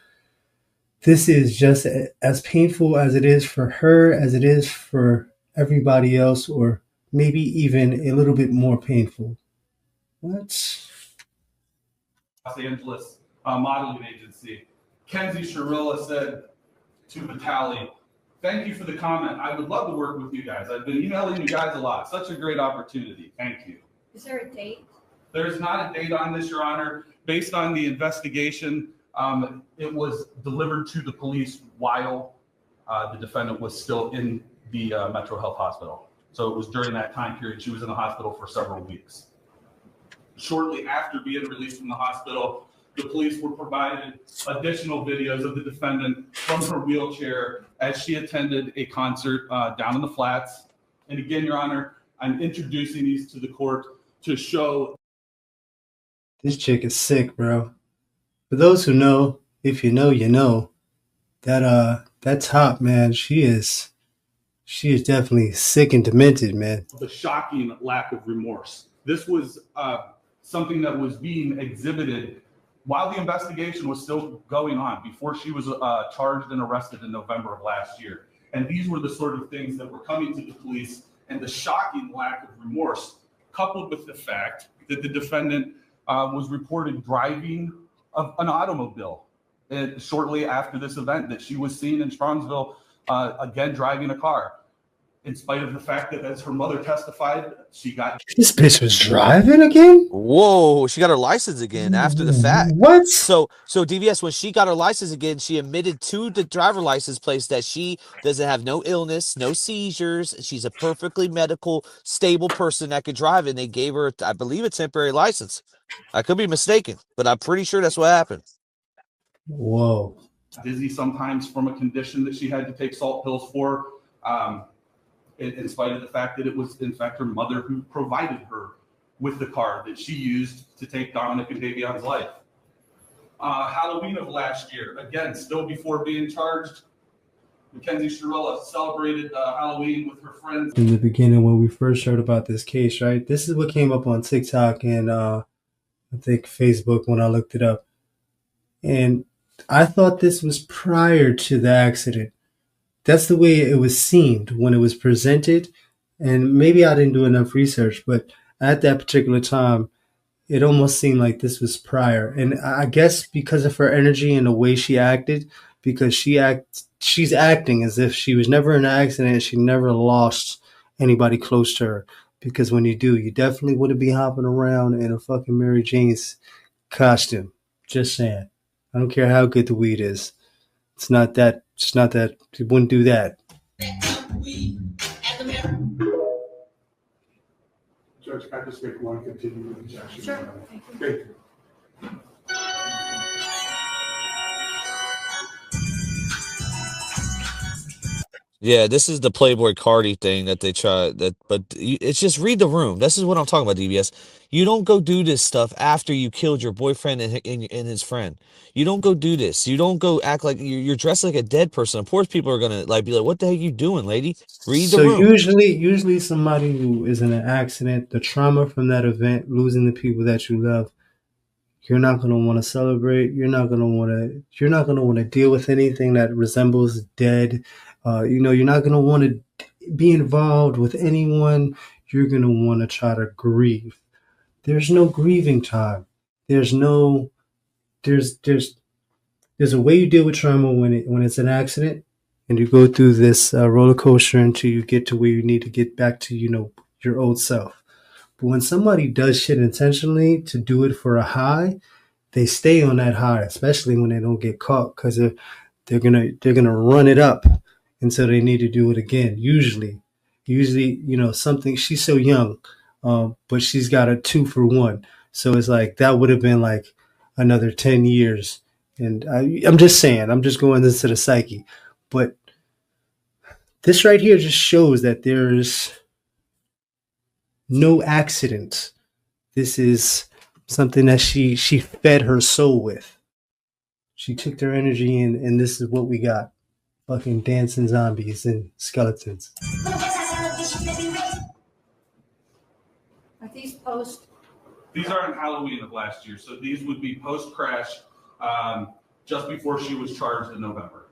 This is just as painful as it is for her as it is for everybody else, or maybe even a little bit more painful. What? Los Angeles modeling agency. MACKENZIE SHIRILLAS said to Vitaly, "Thank you for the comment. I would love to work with you guys. I've been emailing you guys a lot. Such a great opportunity. Thank you." Is there a date? There's not a date on this, Your Honor. Based on the investigation, it was delivered to the police while the defendant was still in the Metro Health Hospital. So it was during that time period. She was in the hospital for several weeks. Shortly after being released from the hospital, the police were provided additional videos of the defendant from her wheelchair as she attended a concert down in the flats. And again, Your Honor, I'm introducing these to the court to show. This chick is sick, bro. For those who know, if you know, you know, that top, man, she is definitely sick and demented, man. The shocking lack of remorse. This was something that was being exhibited while the investigation was still going on, before she was charged and arrested in November of last year. And these were the sort of things that were coming to the police, and the shocking lack of remorse, coupled with the fact that the defendant was reported driving an automobile shortly after this event, that she was seen in Strongsville again driving a car. In spite of the fact that, as her mother testified, she got... This bitch was driving again? Whoa, she got her license again after the fact. What? So DVS, when she got her license again, she admitted to the driver license place that she doesn't have no illness, no seizures. She's a perfectly medical, stable person that could drive, and they gave her, I believe, a temporary license. I could be mistaken, but I'm pretty sure that's what happened. Whoa. Dizzy sometimes from a condition that she had to take salt pills for. In spite of the fact that it was, in fact, her mother who provided her with the car that she used to take Dominic and Davion's life. Halloween of last year, again, still before being charged, MACKENZIE SHIRILLAS celebrated Halloween with her friends. In the beginning, when we first heard about this case, right? This is what came up on TikTok and I think Facebook when I looked it up. And I thought this was prior to the accident. That's the way it was seemed when it was presented. And maybe I didn't do enough research, but at that particular time, it almost seemed like this was prior. And I guess because of her energy and the way she acted, because she's acting as if she was never in an accident, she never lost anybody close to her. Because when you do, you definitely wouldn't be hopping around in a fucking Mary Jane's costume. Just saying. I don't care how good the weed is. It's not that you wouldn't do that. Judge, can I just make one continuing objection? Sure. Thank you. Yeah, this is the Playboy Cardi thing that they try but it's just read the room. This is what I'm talking about, DBS. You don't go do this stuff after you killed your boyfriend and his friend. You don't go do this. You don't go act like you're dressed like a dead person. Of course, people are gonna be like, "What the heck are you doing, lady?" Read the room. Usually somebody who is in an accident, the trauma from that event, losing the people that you love, you're not gonna want to celebrate. You're not gonna want to deal with anything that resembles dead. You're not going to want to be involved with anyone. You're going to want to try to grieve. There's no grieving time. There's a way you deal with trauma when it's an accident, and you go through this roller coaster until you get to where you need to get back to, your old self. But when somebody does shit intentionally to do it for a high, they stay on that high, especially when they don't get caught, because they're gonna run it up until they need to do it again. Usually, something, she's so young, but she's got a 2-for-1. So it's like, that would have been like another 10 years. And I'm just saying, I'm just going into the psyche. But this right here just shows that there's no accident. This is something that she fed her soul with. She took their energy in, and this is what we got. Fucking dancing zombies and skeletons. Are these post? These aren't Halloween of last year, so these would be post-crash, just before she was charged in November.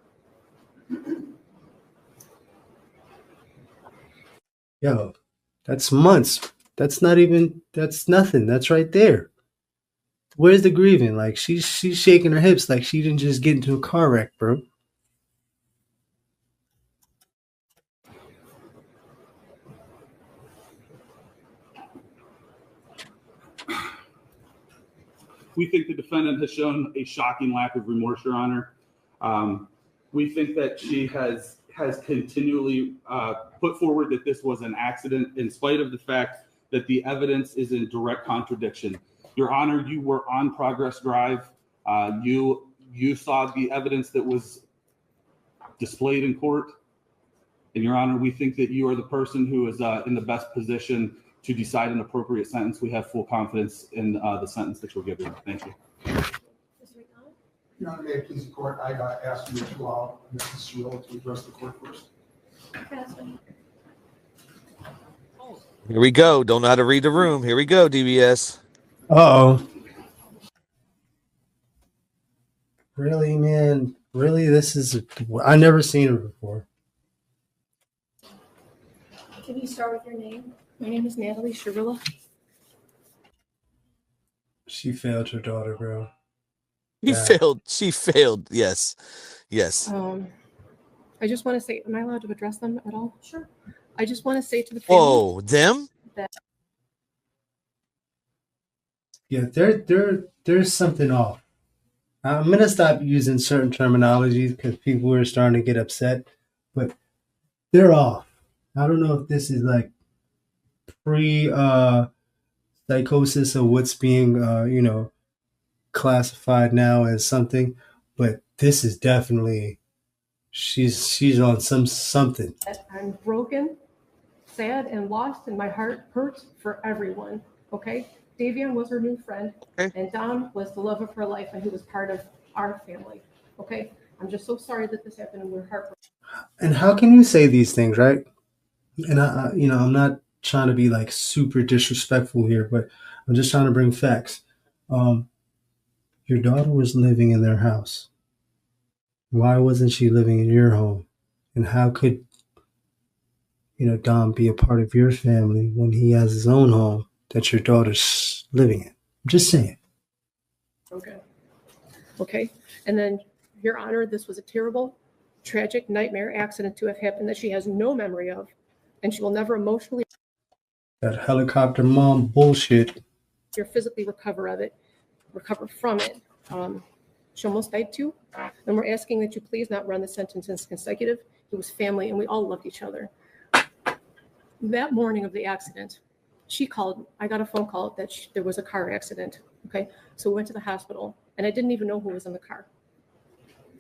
Yo, that's months. That's nothing. That's right there. Where's the grieving? Like, she's shaking her hips like she didn't just get into a car wreck, bro. We think the defendant has shown a shocking lack of remorse, Your Honor. We think that she has continually put forward that this was an accident, in spite of the fact that the evidence is in direct contradiction. Your Honor, you were on Progress Drive. You saw the evidence that was displayed in court. And Your Honor, we think that you are the person who is in the best position to decide an appropriate sentence. We have full confidence in the sentence that you'll give you. Thank you. Your Honor, may it please the court, I asked you to allow Mrs. Shirillas to address the court first. Here we go. Don't know how to read the room. Here we go, DBS. Uh-oh. Really, man? Really? I never seen her before. Can you start with your name? My name is Natalie Shirilla. She failed her daughter, bro. She failed. Yes. I just want to say, am I allowed to address them at all? Sure. I just want to say to the family. Whoa, them? Yeah, there's something off. I'm gonna stop using certain terminologies because people are starting to get upset, but they're off. I don't know if this is like pre psychosis of what's being classified now as something, but this is definitely she's on something. I'm broken, sad, and lost, and my heart hurts for everyone. Okay? Davion was her new friend, and Dom was the love of her life, and he was part of our family. Okay? I'm just so sorry that this happened, and we're heartbroken. And how can you say these things, right? And I'm not trying to be like super disrespectful here, but I'm just trying to bring facts. Your daughter was living in their house. Why wasn't she living in your home? And how could, Dom be a part of your family when he has his own home that your daughter's living in? I'm just saying. Okay. And then, Your Honor, this was a terrible, tragic nightmare accident to have happened that she has no memory of, and she will never emotionally That helicopter mom bullshit. or physically recover from it. She almost died too, and we're asking that you please not run the sentence as consecutive. It was family, and we all loved each other. That morning of the accident, she called. I got a phone call that there was a car accident. Okay, so we went to the hospital, and I didn't even know who was in the car.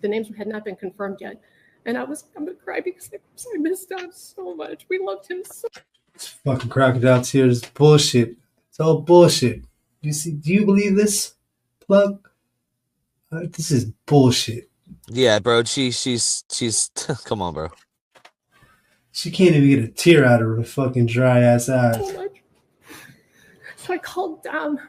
The names had not been confirmed yet, and I'm gonna cry because I missed Dom so much. We loved him so. It's fucking crocodile tears. Bullshit. It's all bullshit. Do you believe this, plug? This is bullshit. Yeah, bro. She's come on, bro. She can't even get a tear out of her fucking dry ass eyes. So much. So I called Dom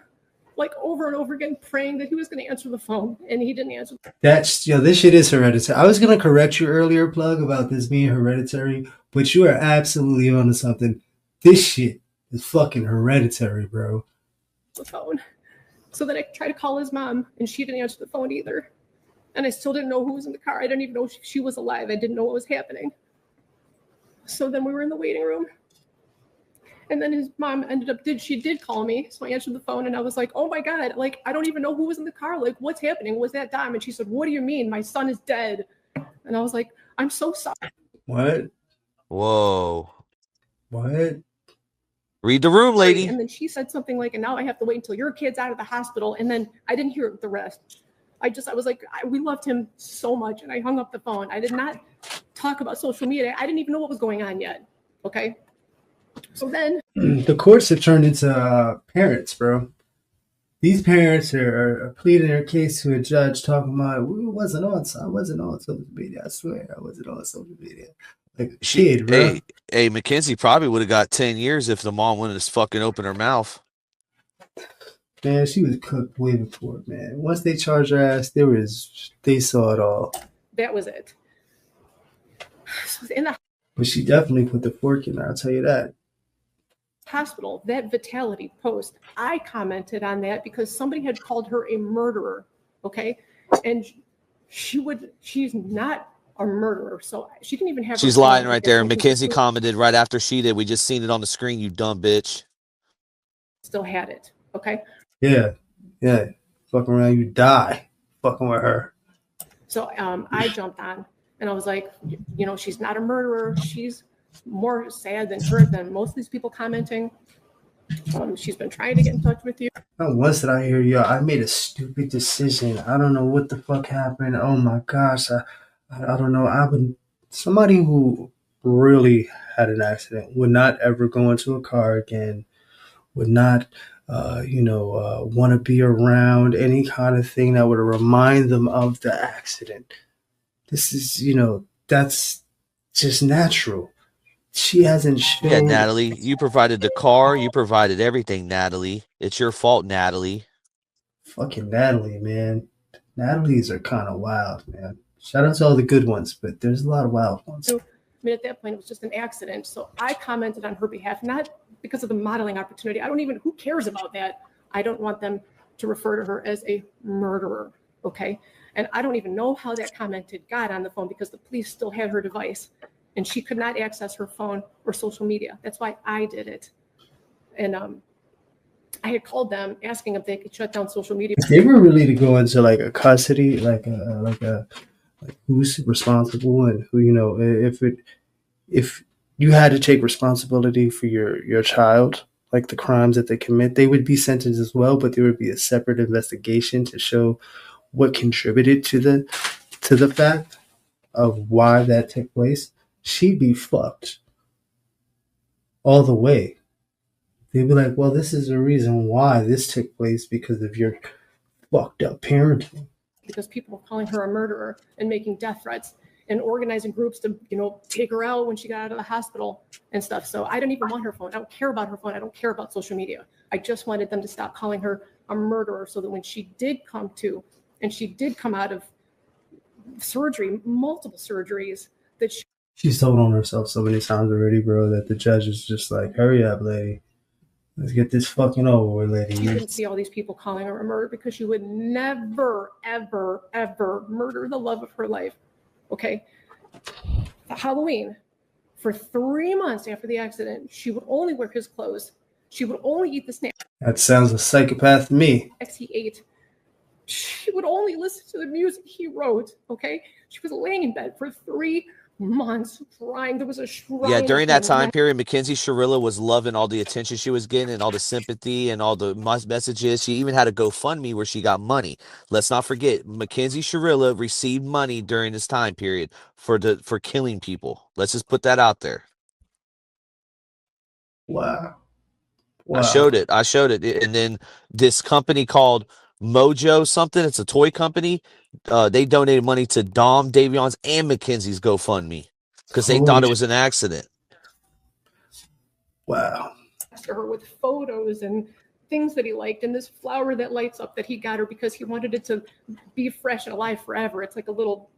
like over and over again, praying that he was going to answer the phone, and he didn't answer. This shit is hereditary. I was gonna correct you earlier, plug, about this being hereditary, but you are absolutely onto something. This shit is fucking hereditary, bro. The phone. So then I tried to call his mom, and she didn't answer the phone either. And I still didn't know who was in the car. I didn't even know she was alive. I didn't know what was happening. So then we were in the waiting room. And then his mom she did call me. So I answered the phone, and I was like, oh my God, like, I don't even know who was in the car. Like, what's happening? Was that Dom? And she said, what do you mean? My son is dead. And I was like, I'm so sorry. What? Whoa. What? Read the room, lady. And then she said something like, and now I have to wait until your kid's out of the hospital. And then I didn't hear the rest. I was like, we loved him so much. And I hung up the phone. I did not talk about social media. I didn't even know what was going on yet. Okay. So then the courts have turned into parents, bro. These parents are pleading their case to a judge, talking about, I wasn't on social media. I swear I wasn't on social media. Like kid, bro. Hey, Mackenzie probably would have got 10 years if the mom wouldn't have fucking opened her mouth. Man, she was cooked way before, man. Once they charged her ass, they saw it all. That was it. So but she definitely put the fork in there, I'll tell you that. Hospital, that Vitality post, I commented on that because somebody had called her a murderer. Okay. And she's not a murderer. So she didn't even have. She's lying right there. And Mackenzie commented right after she did. We just seen it on the screen, you dumb bitch. Still had it. Okay. Yeah. Fucking around, you die. Fucking with her. So I jumped on and I was like, she's not a murderer. She's more sad than hurt than most of these people commenting. She's been trying to get in touch with you. Not once did I hear you. I made a stupid decision. I don't know what the fuck happened. Oh my gosh. I don't know. Somebody who really had an accident would not ever go into a car again, would not, want to be around any kind of thing that would remind them of the accident. This is, that's just natural. She hasn't shown. Yeah, Natalie, you provided the car. You provided everything, Natalie. It's your fault, Natalie. Fucking Natalie, man. Natalie's are kind of wild, man. Shout out to all the good ones, but there's a lot of wild ones. I mean, at that point, it was just an accident. So I commented on her behalf, not because of the modeling opportunity. Who cares about that? I don't want them to refer to her as a murderer, okay? And I don't even know how that comment got on the phone because the police still had her device and she could not access her phone or social media. That's why I did it. And I had called them asking if they could shut down social media. If they were really to go into like a custody, like who's responsible and who, you know, if you had to take responsibility for your child, like the crimes that they commit, they would be sentenced as well, but there would be a separate investigation to show what contributed to the fact of why that took place. She'd be fucked all the way. They'd be like, well, this is the reason why this took place because of your fucked up parenting. Because people were calling her a murderer and making death threats and organizing groups to, you know, take her out when she got out of the hospital and stuff. So I don't even want her phone. I don't care about her phone. I don't care about social media. I just wanted them to stop calling her a murderer so that when she did come to, and she did come out of surgery, multiple surgeries, that she's told on herself so many times already, bro, that the judge is just like, hurry up, lady. Let's get this fucking over with, lady. You didn't see all these people calling her a murderer because she would never, ever, ever murder the love of her life. Okay? Halloween, for 3 months after the accident, she would only wear his clothes. She would only eat the snacks. That sounds a psychopath to me. He ate. She would only listen to the music he wrote. Okay? She was laying in bed for 3 months crying. There was a shrine. Yeah, during that time period, Mackenzie Shirilla was loving all the attention she was getting and all the sympathy and all the messages. She even had a GoFundMe where she got money. Let's not forget, Mackenzie Shirilla received money during this time period for killing people. Let's just put that out there. Wow. I showed it. And then this company called Mojo something, it's a toy company. They donated money to Dom, Davion's, and Mackenzie's GoFundMe because they thought it was an accident. Wow. Her with photos and things that he liked, and this flower that lights up that he got her because he wanted it to be fresh and alive forever. It's like a little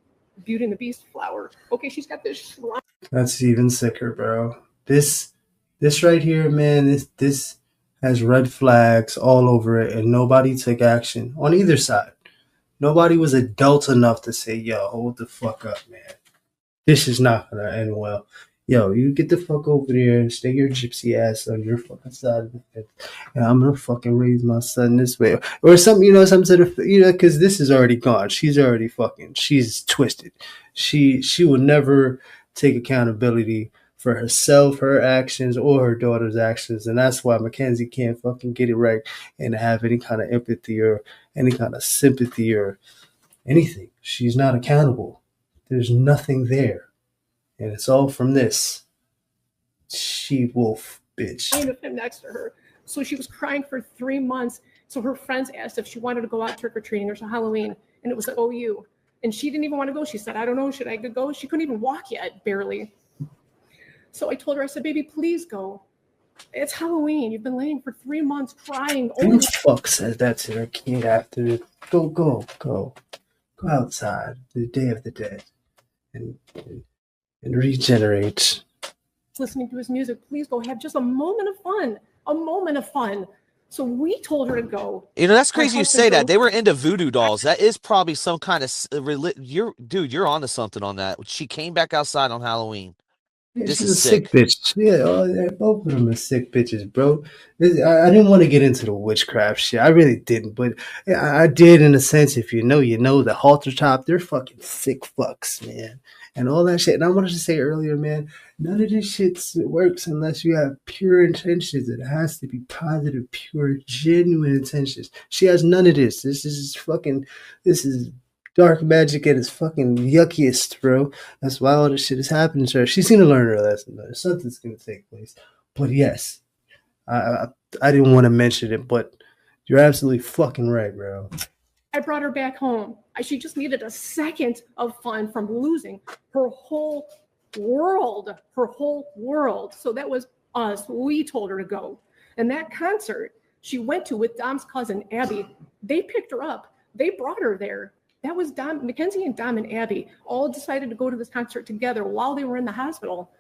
Beauty and the Beast flower. Okay, she's got this shrine. That's even sicker, bro. This right here, man, this has red flags all over it, and nobody took action on either side. Nobody was adult enough to say, yo, hold the fuck up, man. This is not going to end well. Yo, you get the fuck over there and stay your gypsy ass on your fucking side of the fence. And I'm going to fucking raise my son this way. Or something, you know, some sort of, you know, because this is already gone. She's twisted. She will never take accountability for herself, her actions, or her daughter's actions. And that's why Mackenzie can't fucking get it right and have any kind of empathy or any kind of sympathy or anything. She's not accountable. There's nothing there. And it's all from this she-wolf bitch. Of him next to her. So she was crying for 3 months. So her friends asked if she wanted to go out trick-or-treating or to Halloween. And it was like, OU. And she didn't even want to go. She said, I don't know, should I go? She couldn't even walk yet, barely. So I told her, I said, baby, please go. It's Halloween. You've been laying for 3 months crying. Who the fuck says that to their kid after? Go outside, the Day of the Dead, and regenerate. Listening to his music, please go have just a moment of fun. So we told her to go. You know, that's crazy you say that. They were into voodoo dolls. That is probably some kind of you're onto something on that. She came back outside on Halloween. Yeah, this she's is a sick bitch. Yeah, both of them are sick bitches, bro. I didn't want to get into the witchcraft shit. I really didn't, but I did in a sense. If you know, the halter top, they're fucking sick fucks, man, and all that shit. And I wanted to say earlier, man, none of this shit works unless you have pure intentions. It has to be positive, pure, genuine intentions. She has none of this. This is dark magic at its fucking yuckiest, bro. That's why all this shit is happening to her. She's gonna learn her lesson, though. Something's gonna take place. But yes, I didn't want to mention it, but you're absolutely fucking right, bro. I brought her back home. She just needed a second of fun from losing her whole world. So that was us. We told her to go. And that concert she went to with Dom's cousin, Abby, they picked her up. They brought her there. That was Dom, Mackenzie and Dom and Abby all decided to go to this concert together while they were in the hospital.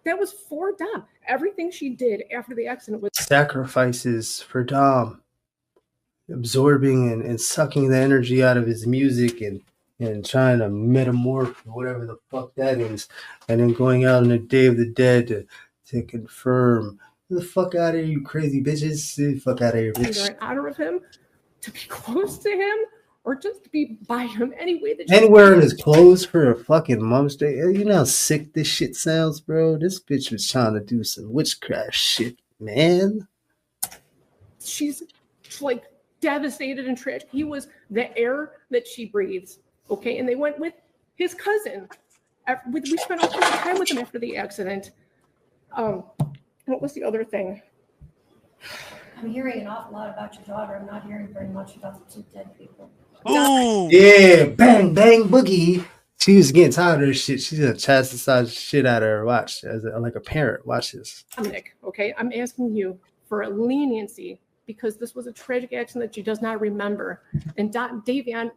That was for Dom. Everything she did after the accident was sacrifices for Dom, absorbing and sucking the energy out of his music and trying to metamorph whatever the fuck that is, and then going out on the Day of the Dead to confirm. Get the fuck out of here, you crazy bitches. Get the fuck out of here, bitch. either in honor of him, to be close to him, or just to be by him any way that And wearing his clothes for a fucking Mom's Day. You know how sick this shit sounds, bro? This bitch was trying to do some witchcraft shit, man. She's like devastated and tragic. He was the air that she breathes. Okay, and they went with his cousin. We spent all kinds of time with him after the accident. What was the other thing? I'm hearing an awful lot about your daughter. I'm not hearing very much about the two dead people. Ooh. Yeah, bang, bang, boogie. She was getting tired of this shit. She's gonna chastise the shit out of her. Watch, like a parent. Watch this. Nick, okay, I'm asking you for a leniency because this was a tragic accident that she does not remember. And Davion,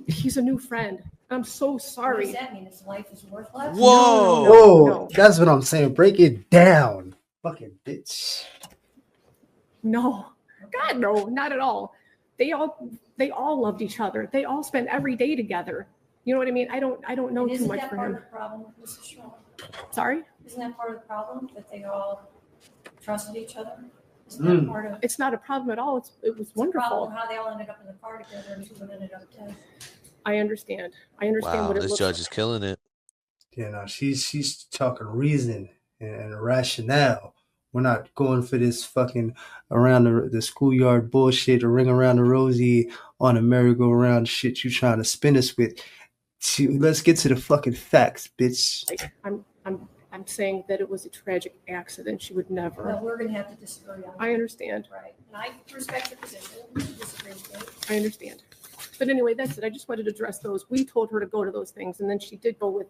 he's a new friend. I'm so sorry. What does that mean? His life is worthless? Whoa, no. That's what I'm saying. Break it down. Fucking bitch. No, God, no, not at all. They all loved each other. They all spent every day together. You know what I mean? I don't know too much for him. Isn't that part of the problem, Mrs. Shaw? Sorry? Isn't that part of the problem that they all trusted each other? Isn't that part of? It's not a problem at all. It was wonderful. It's a problem how they all ended up in the car together and two of them ended up dead. I understand. Wow, what it this looks judge like. is killing it. Yeah, no, she's talking reason and rationale. We're not going for this fucking around the schoolyard bullshit or ring around the rosy on a merry-go-round shit you trying to spin us with. Let's get to the fucking facts, bitch. I'm saying that it was a tragic accident. She would never. Well, we're going to have to disagree on that. I understand. Right. And I respect your position. You disagree with me. I understand. But anyway, that's it. I just wanted to address those. We told her to go to those things, and then she did go with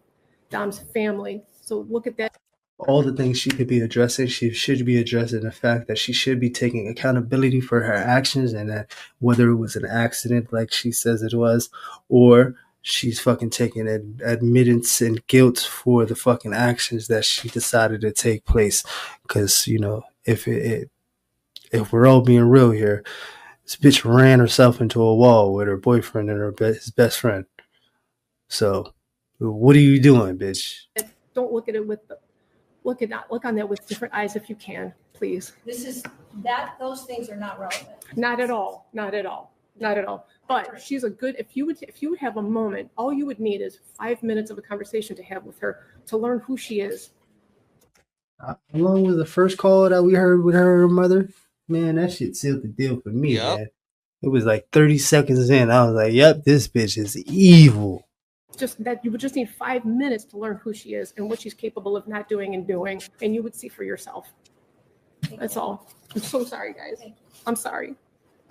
Dom's family. So look at that. All the things she could be addressing, she should be addressing the fact that she should be taking accountability for her actions, and that whether it was an accident like she says it was, or she's fucking taking admittance and guilt for the fucking actions that she decided to take place. Because, you know, if we're all being real here, this bitch ran herself into a wall with her boyfriend and his best friend. So, what are you doing, bitch? Don't look at it with look on that with different eyes if you can, please. Those things are not relevant. Not at all. Not at all. Not at all. But she's a good. If you would have a moment, all you would need is 5 minutes of a conversation to have with her to learn who she is. Along with the first call that we heard with her mother, man, that shit sealed the deal for me, man. It was like 30 seconds in. I was like, yep, this bitch is evil. Just that you would just need 5 minutes to learn who she is and what she's capable of not doing and doing, and you would see for yourself. That's all. I'm so sorry, guys. I'm sorry.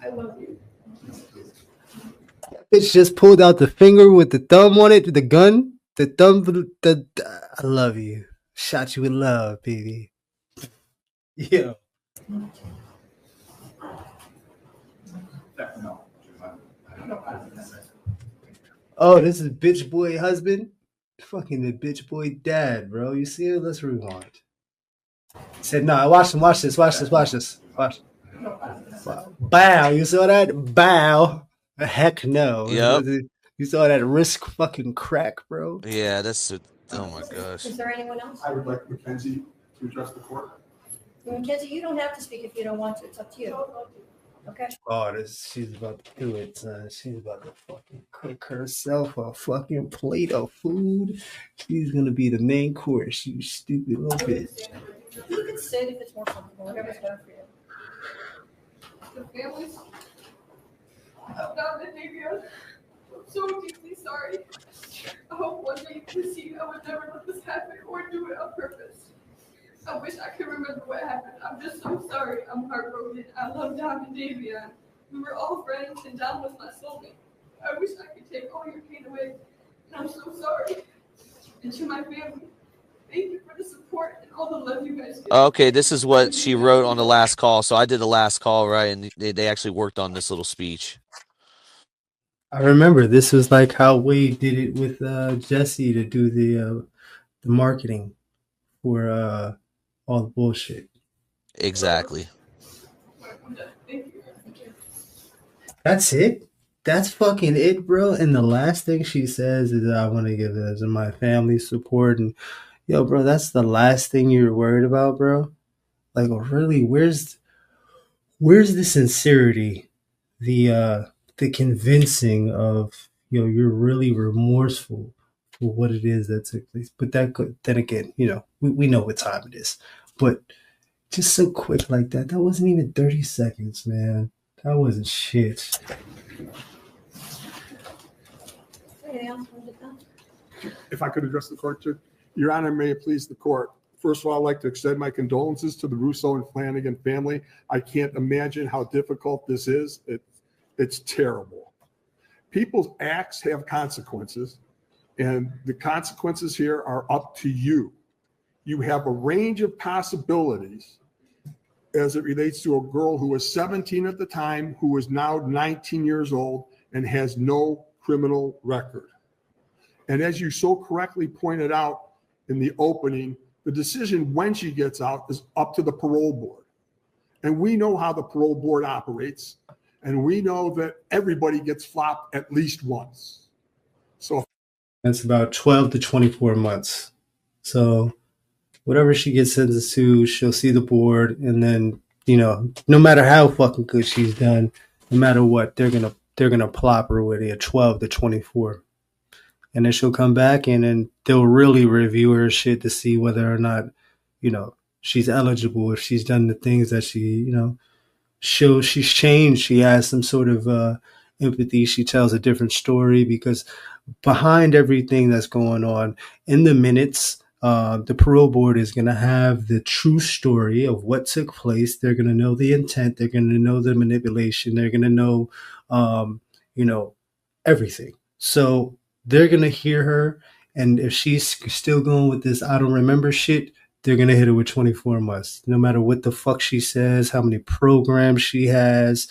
I love you. Bitch just pulled out the finger with the thumb on it, the gun, the thumb. I love you. Shot you with love, baby. Yeah. Oh, this is bitch boy husband? Fucking the bitch boy dad, bro. You see it? Let's rewind. Said, no, watch this. Bow. You saw that? Bow. Heck no. Yep. You saw that wrist fucking crack, bro? Yeah, oh my gosh. Is there anyone else? I would like Mackenzie to address the court. Mackenzie, you don't have to speak if you don't want to. It's up to you. Okay. Oh, she's about to do it, son. She's about to fucking cook herself a fucking plate of food. She's gonna be the main course, you stupid little bitch. You can sit if it's more comfortable, whatever's better for you. The families of Dom and Davion, I'm so deeply sorry. I hope one day you can see I would never let this happen or do it on purpose. I wish I could remember what happened. I'm just so sorry. I'm heartbroken. I love Dom and Davion. We were all friends, and Dom was my soulmate. I wish I could take all your pain away, and I'm so sorry. And to my family, thank you for the support and all the love you guys give. Okay, this is what she wrote on the last call. So I did the last call, right? And they actually worked on this little speech. I remember this was like how Wade did it with Jesse to do the marketing for all the bullshit. Exactly. That's it. That's fucking it, bro. And the last thing she says is, "I want to give this to my family support." And yo, bro, that's the last thing you're worried about, bro. Like, really, where's the sincerity, the convincing of, you're really remorseful for what it is that took place. But then again, we know what time it is. But just so quick like that wasn't even 30 seconds, man. That wasn't shit. If I could address the court, too. Your Honor, may it please the court. First of all, I'd like to extend my condolences to the Russo and Flanagan family. I can't imagine how difficult this is. It's terrible. People's acts have consequences, and the consequences here are up to you. You have a range of possibilities as it relates to a girl who was 17 at the time, who is now 19 years old and has no criminal record. And as you so correctly pointed out in the opening, the decision when she gets out is up to the parole board. And we know how the parole board operates. And we know that everybody gets flopped at least once. So that's about 12 to 24 months. So whatever she gets sentenced to, she'll see the board. And then, no matter how fucking good she's done, no matter what, they're gonna plop her with a 12 to 24. And then she'll come back and then they'll really review her shit to see whether or not, she's eligible, if she's done the things that she, shows she's changed. She has some sort of empathy. She tells a different story, because behind everything that's going on in the minutes, the parole board is going to have the true story of what took place. They're going to know the intent. They're going to know the manipulation. They're going to know, everything. So they're going to hear her. And if she's still going with this I don't remember shit, they're going to hit her with 24 months. No matter what the fuck she says, how many programs she has,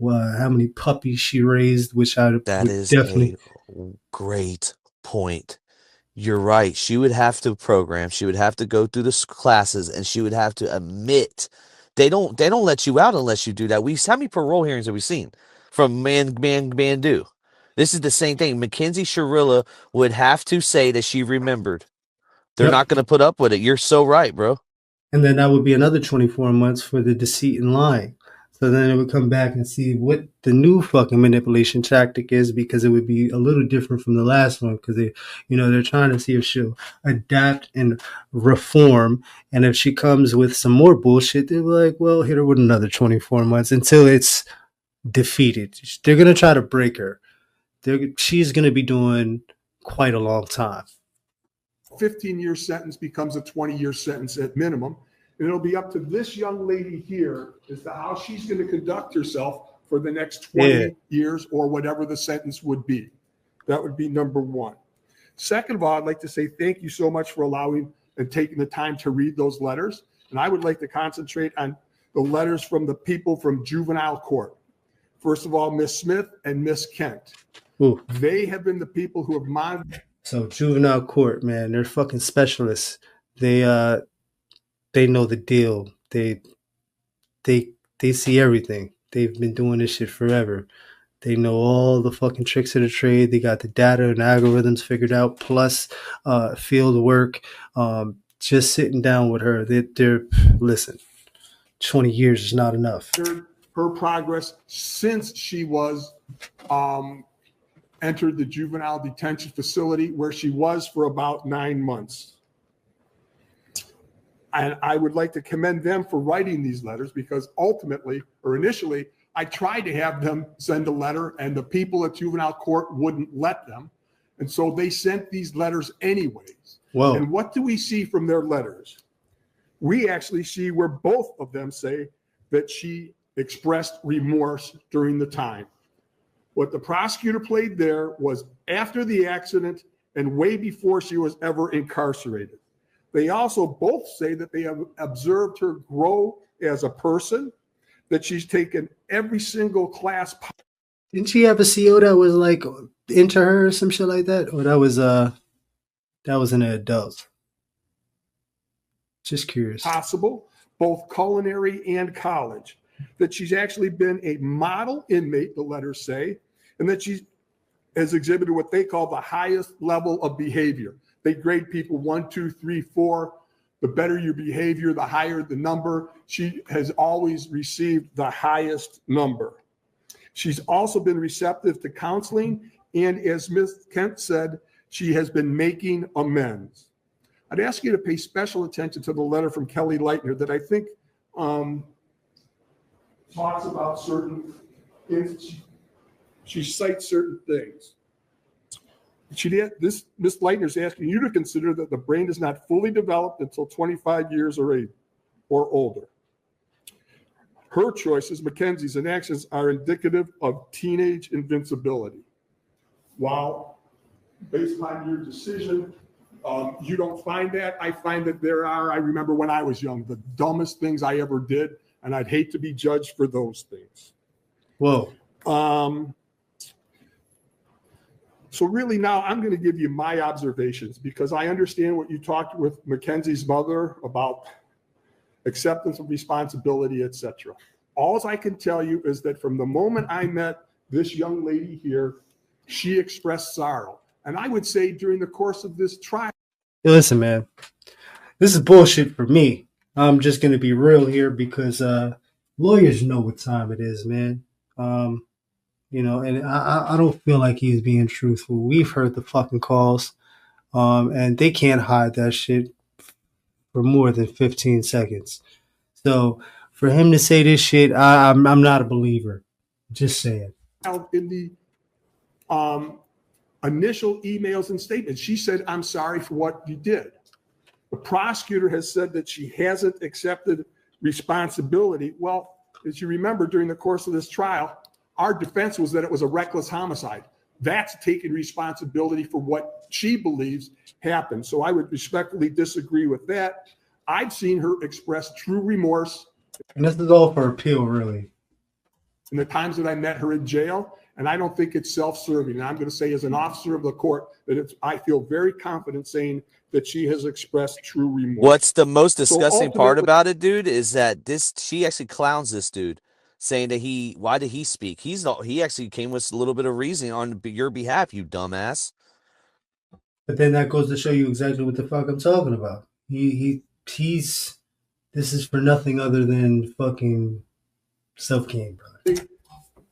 how many puppies she raised, which that is definitely a great point. You're right. She would have to program. She would have to go through the classes, and she would have to admit. They don't let you out unless you do that. How many parole hearings have we seen from Mandu? This is the same thing. Mackenzie Shirilla would have to say that she remembered. They're not going to put up with it. You're so right, bro. And then that would be another 24 months for the deceit and lying. So then it would come back and see what the new fucking manipulation tactic is, because it would be a little different from the last one, because they're trying to see if she'll adapt and reform. And if she comes with some more bullshit, they're like, well, hit her with another 24 months until it's defeated. They're going to try to break her. She's going to be doing quite a long time. 15-year sentence becomes a 20-year sentence at minimum. And it'll be up to this young lady here as to how she's going to conduct herself for the next 20 years or whatever the sentence would be. That would be number one. Second of all, I'd like to say thank you so much for allowing and taking the time to read those letters. And I would like to concentrate on the letters from the people from juvenile court. First of all, Miss Smith and Miss Kent. Ooh. They have been the people who have monitored. So juvenile court, man, they're fucking specialists. They know the deal. They see everything. They've been doing this shit forever. They know all the fucking tricks of the trade. They got the data and algorithms figured out, plus field work. Just sitting down with her, they're listen. 20 years is not enough. Her progress since she was entered the juvenile detention facility, where she was for about 9 months. And I would like to commend them for writing these letters, because ultimately, or initially, I tried to have them send a letter, and the people at juvenile court wouldn't let them. And so they sent these letters anyways. Whoa. And what do we see from their letters? We actually see where both of them say that she expressed remorse during the time. What the prosecutor played there was after the accident and way before she was ever incarcerated. They also both say that they have observed her grow as a person, that she's taken every single class Didn't she have a CO that was like into her or some shit like that? Or that was an adult? Just curious. Possible, both culinary and college. That she's actually been a model inmate, the letters say, and that she has exhibited what they call the highest level of behavior. They grade people 1, 2, 3, 4. The better your behavior, the higher the number. She has always received the highest number. She's also been receptive to counseling, and as Ms. Kent said, she has been making amends. I'd ask you to pay special attention to the letter from Kelly Leitner that I think talks about certain things. She cites certain things. Ms. Leitner is asking you to consider that the brain is not fully developed until 25 years or older. Her choices, Mackenzie's, and actions are indicative of teenage invincibility. While, based on your decision, you don't find that, I find that there are, I remember when I was young, the dumbest things I ever did, and I'd hate to be judged for those things. Whoa. So really now I'm going to give you my observations because I understand what you talked with Mackenzie's mother about acceptance of responsibility, etc. All I can tell you is that from the moment I met this young lady here, she expressed sorrow. And I would say during the course of this trial. Hey, listen, man, this is bullshit for me. I'm just going to be real here because lawyers know what time it is, man. You know, and I don't feel like he's being truthful. We've heard the fucking calls, and they can't hide that shit for more than 15 seconds. So for him to say this shit, I'm not a believer. Just saying. In the initial emails and statements, she said, "I'm sorry for what you did." The prosecutor has said that she hasn't accepted responsibility. Well, as you remember, during the course of this trial, our defense was that it was a reckless homicide. That's taking responsibility for what she believes happened. So I would respectfully disagree with that. I've seen her express true remorse. And this is all for appeal, really. In the times that I met her in jail, and I don't think it's self-serving. And I'm going to say as an officer of the court that I feel very confident saying that she has expressed true remorse. What's the most disgusting part about it, dude, is that she actually clowns this dude, saying that why did he speak? He actually came with a little bit of reasoning on your behalf, you dumbass. But then that goes to show you exactly what the fuck I'm talking about. This is for nothing other than fucking self-gain, brother.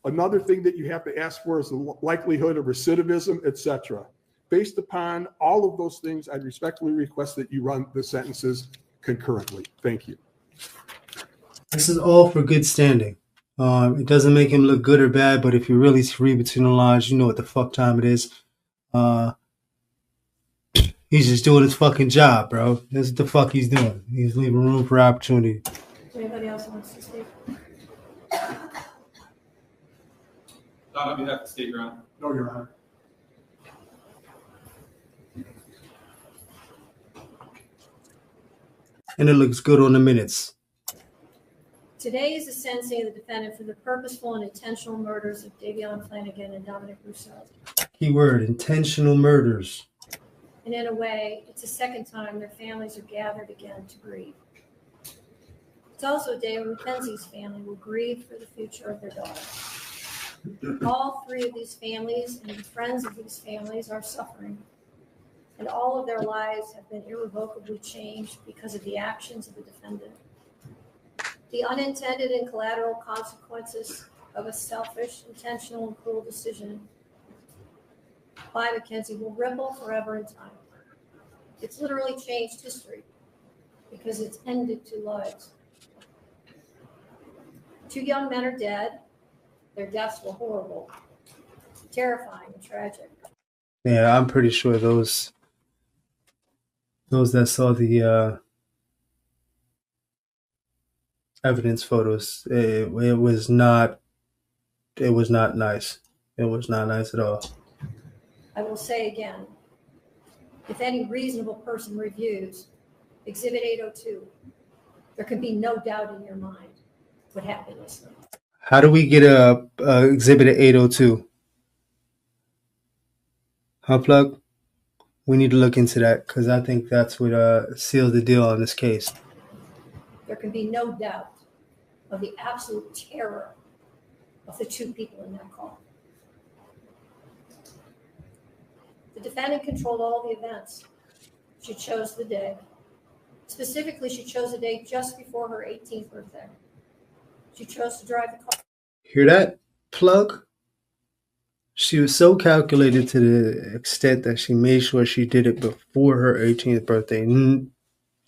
Another thing that you have to ask for is the likelihood of recidivism, etc. Based upon all of those things, I respectfully request that you run the sentences concurrently. Thank you. This is all for good standing. It doesn't make him look good or bad, but if you really read between the lines, you know what the fuck time it is. He's just doing his fucking job, bro. This is the fuck he's doing. He's leaving room for opportunity. Anybody else wants to speak? Don, you have to state your honor. No, Your Honor. And it looks good on the minutes. Today is the sentencing of the defendant for the purposeful and intentional murders of Davion Flanagan and Dominic Rousseau. Keyword, intentional murders. And in a way, it's the second time their families are gathered again to grieve. It's also a day when Mackenzie's family will grieve for the future of their daughter. All three of these families and the friends of these families are suffering, and all of their lives have been irrevocably changed because of the actions of the defendant. The unintended and collateral consequences of a selfish, intentional, and cruel decision by Mackenzie will ripple forever in time. It's literally changed history because it's ended two lives. Two young men are dead. Their deaths were horrible, terrifying, and tragic. Yeah, I'm pretty sure those that saw the evidence photos, it was not nice. It was not nice at all. I will say again, if any reasonable person reviews Exhibit 802, there can be no doubt in your mind what happened this night. How do we get a exhibit at 802? Huh, Plug? We need to look into that because I think that's what seals the deal on this case. There can be no doubt of the absolute terror of the two people in that car. The defendant controlled all the events. She chose the day. Specifically, she chose the day just before her 18th birthday. She chose to drive the car. Hear that, Plug? She was so calculated to the extent that she made sure she did it before her 18th birthday.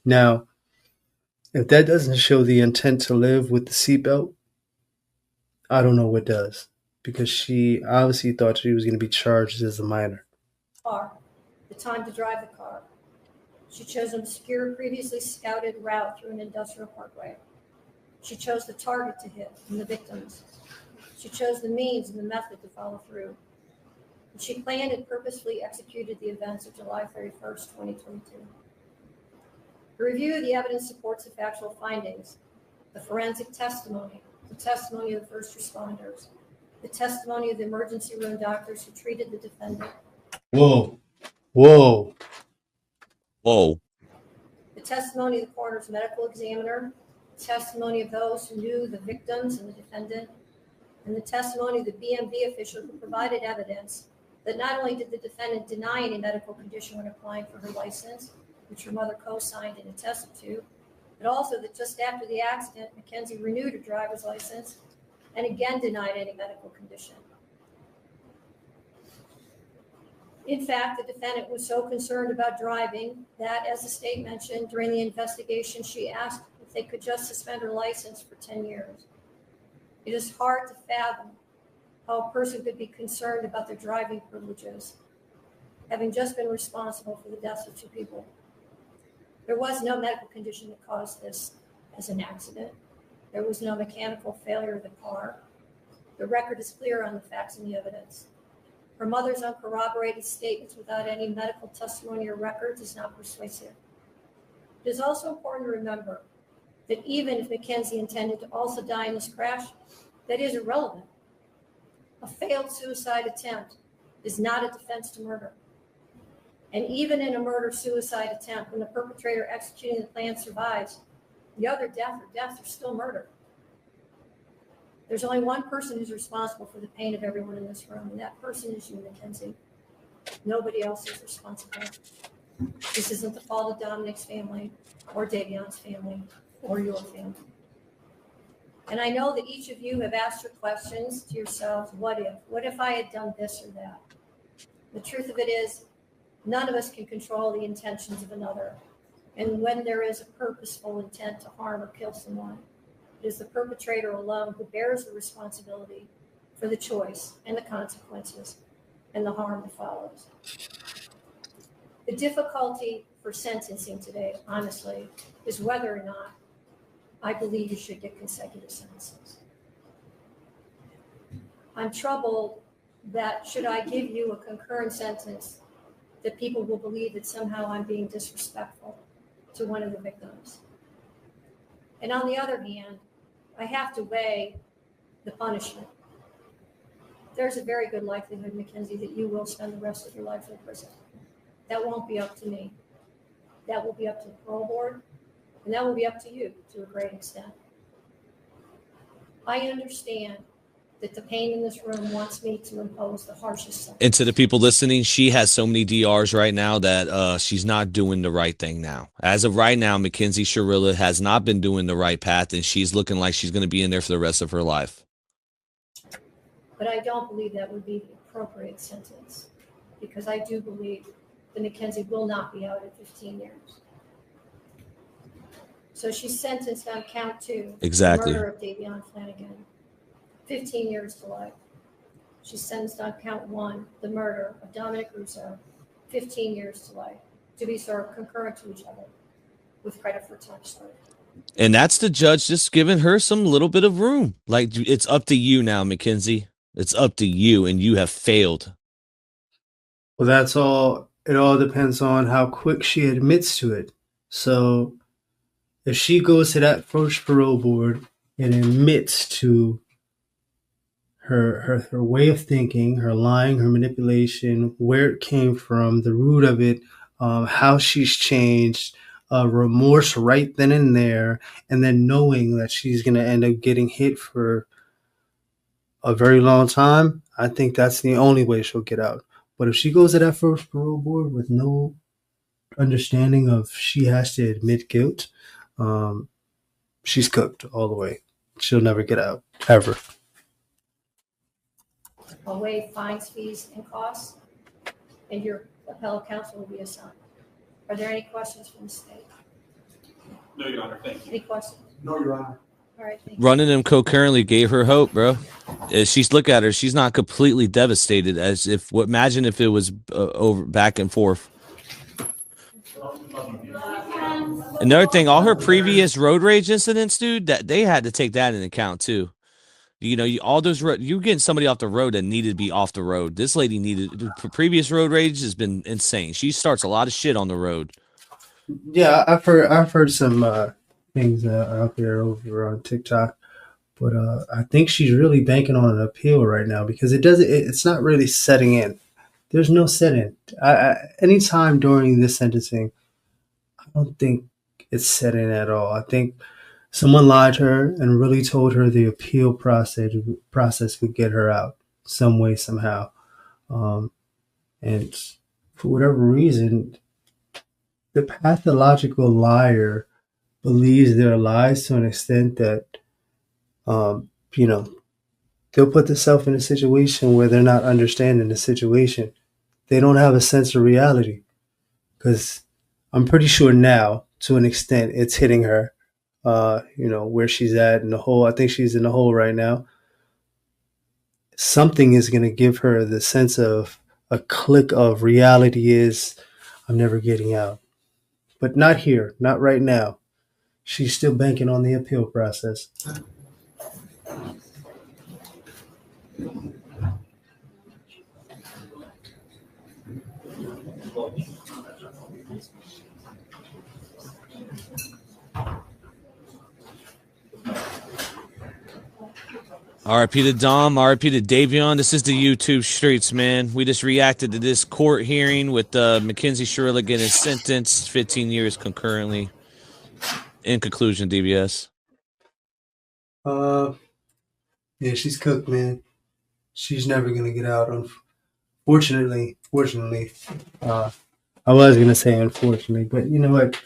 Now, if that doesn't show the intent to live with the seatbelt, I don't know what does. Because she obviously thought she was going to be charged as a minor. The time to drive the car. She chose an obscure, previously scouted route through an industrial parkway. She chose the target to hit and the victims. She chose the means and the method to follow through. And she planned and purposefully executed the events of July 31st, 2022. The review of the evidence supports the factual findings, the forensic testimony, the testimony of the first responders, the testimony of the emergency room doctors who treated the defendant. Whoa. Whoa. Whoa. The testimony of the coroner's medical examiner, the testimony of those who knew the victims and the defendant, and the testimony of the BMV official who provided evidence that not only did the defendant deny any medical condition when applying for her license, which her mother co-signed and attested to, but also that just after the accident, MACKENZIE renewed her driver's license and again denied any medical condition. In fact, the defendant was so concerned about driving that, as the state mentioned, during the investigation, she asked if they could just suspend her license for 10 years. It is hard to fathom how a person could be concerned about their driving privileges, having just been responsible for the deaths of two people. There was no medical condition that caused this as an accident. There was no mechanical failure of the car. The record is clear on the facts and the evidence. Her mother's uncorroborated statements without any medical testimony or records is not persuasive. It is also important to remember that even if MACKENZIE intended to also die in this crash, that is irrelevant. A failed suicide attempt is not a defense to murder. And even in a murder-suicide attempt, when the perpetrator executing the plan survives, the other death or deaths are still murder. There's only one person who's responsible for the pain of everyone in this room, and that person is you, MACKENZIE. Nobody else is responsible. This isn't the fault of Dominic's family, or Davion's family, or your family. And I know that each of you have asked your questions to yourselves, what if? What if I had done this or that? The truth of it is, none of us can control the intentions of another. And when there is a purposeful intent to harm or kill someone, it is the perpetrator alone who bears the responsibility for the choice and the consequences and the harm that follows. The difficulty for sentencing today, honestly, is whether or not I believe you should get consecutive sentences. I'm troubled that should I give you a concurrent sentence, that people will believe that somehow I'm being disrespectful to one of the victims. And on the other hand, I have to weigh the punishment. There's a very good likelihood, MACKENZIE, that you will spend the rest of your life in prison. That won't be up to me. That will be up to the parole board, and that will be up to you to a great extent. I understand that the pain in this room wants me to impose the harshest sentence. And to the people listening, she has so many DRs right now that she's not doing the right thing now. As of right now, MACKENZIE Shirilla has not been doing the right path, and she's looking like she's going to be in there for the rest of her life. But I don't believe that would be the appropriate sentence, because I do believe that MACKENZIE will not be out at 15 years. So she's sentenced on count 2. Exactly. The murder of Davion Flanagan. 15 years to life. She's sentenced on count 1, the murder of Dominic Russo, 15 years to life, to be sort of concurrent to each other with credit for time served. And that's the judge just giving her some little bit of room. Like, it's up to you now, MACKENZIE. It's up to you, and you have failed. Well, that's all. It all depends on how quick she admits to it. So if she goes to that first parole board and admits to her way of thinking, her lying, her manipulation, where it came from, the root of it, how she's changed, remorse right then and there, and then knowing that she's going to end up getting hit for a very long time. I think that's the only way she'll get out. But if she goes to that first parole board with no understanding of she has to admit guilt, she's cooked all the way. She'll never get out, ever. I'll waive fines, fees, and costs, and your appellate counsel will be assigned. Are there any questions from the state? No, Your Honor. Thank you. Any questions? No, Your Honor. All right. Thank you. Running them concurrently gave her hope, bro. She's look at her; she's not completely devastated. As if, imagine if it was over back and forth. Another thing, all her previous road rage incidents, dude, that they had to take that into account too. You know, all those you getting somebody off the road that needed to be off the road. This lady needed previous road rage has been insane. She starts a lot of shit on the road. Yeah, I've heard some things out there over on TikTok, but I think she's really banking on an appeal right now because it's not really setting in. There's no set in. Anytime during this sentencing, I don't think it's set in at all. I think someone lied to her and really told her the appeal process would get her out some way, somehow. And for whatever reason, the pathological liar believes their lies to an extent that, you know, they'll put themselves in a situation where they're not understanding the situation. They don't have a sense of reality because I'm pretty sure now, to an extent, it's hitting her. You know, where she's at in the hole. I think she's in the hole right now. Something is going to give her the sense of a click of reality is, I'm never getting out. But not here, not right now. She's still banking on the appeal process. RIP to Dom, RIP to Davion. This is the YouTube streets, man. We just reacted to this court hearing with MACKENZIE Shirilla getting sentenced 15 years concurrently. In conclusion, DBS. Yeah, she's cooked, man. She's never gonna get out. Fortunately, I was gonna say unfortunately, but you know what?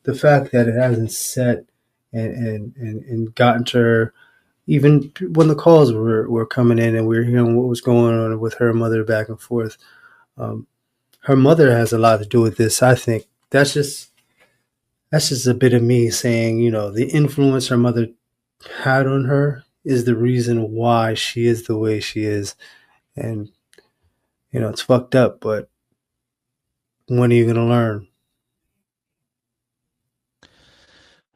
The fact that it hasn't set and gotten to her. Even when the calls were coming in and we were hearing what was going on with her mother back and forth, her mother has a lot to do with this. I think that's just a bit of me saying, you know, the influence her mother had on her is the reason why she is the way she is. And, you know, it's fucked up, but when are you going to learn?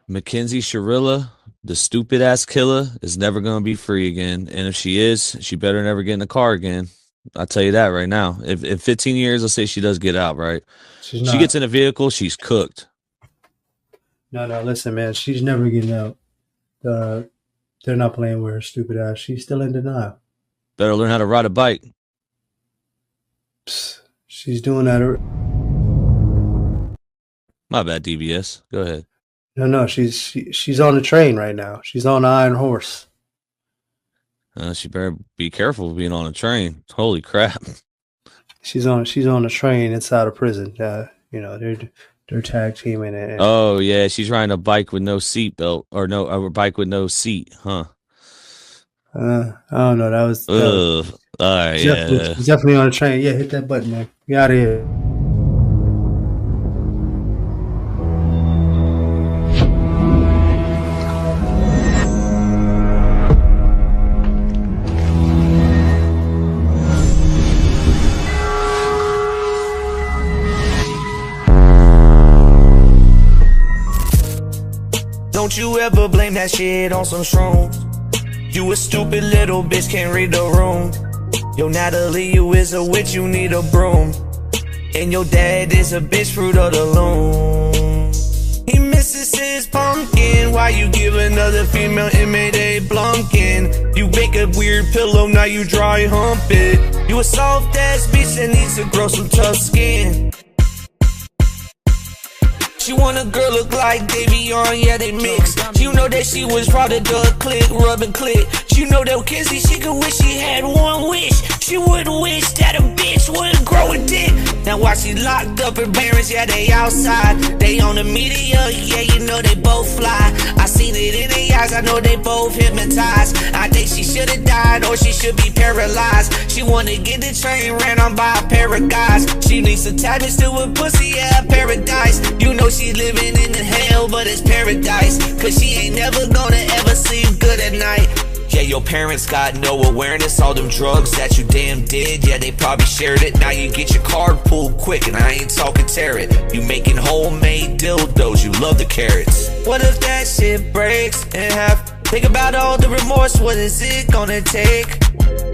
MACKENZIE Shirilla, the stupid ass killer, is never going to be free again. And if she is, she better never get in the car again. I'll tell you that right now. If 15 years, let's say she does get out, right? She gets in a vehicle, she's cooked. No, listen, man. She's never getting out. They're not playing with her stupid ass. She's still in denial. Better learn how to ride a bike. Psst, she's doing that. My bad, DBS. Go ahead. No, she's on the train right now. She's on the Iron Horse. She better be careful being on a train. Holy crap! She's on a train inside a prison. You know, they're tag teaming it. Oh yeah, she's riding a bike with no seat belt, or a bike with no seat, huh? I don't know. That was. All right, yeah. She's definitely on a train. Yeah, hit that button, man. Get out of here. Don't you ever blame that shit on some shrooms. You a stupid little bitch, can't read the room. Yo, Natalie, you is a witch, you need a broom. And your dad is a bitch, fruit of the loom. He misses his pumpkin. Why you give another female inmate a blunkin? You make a weird pillow, now you dry hump it. You a soft ass bitch that needs to grow some tough skin. She want a girl look like Davion, yeah, they mix. You know that she was proud of the click, rubbing click. You know that Kenzie, she could wish she had one wish. She would wish that a bitch would grow a dick. Now why she locked up her parents, yeah, they outside. They on the media, yeah, you know they both fly. I seen it in their eyes, I know they both hypnotized. I think she should've died or she should be paralyzed. She wanna get the train ran on by a pair of guys. She needs attachments to a pussy, yeah, paradise. You know she living in the hell, but it's paradise. Cause she ain't never gonna ever sleep good at night. Yeah, your parents got no awareness. All them drugs that you damn did, yeah, they probably shared it. Now you get your card pulled quick, and I ain't talking tear it. You making homemade dildos, you love the carrots. What if that shit breaks in half? Think about all the remorse, what is it gonna take?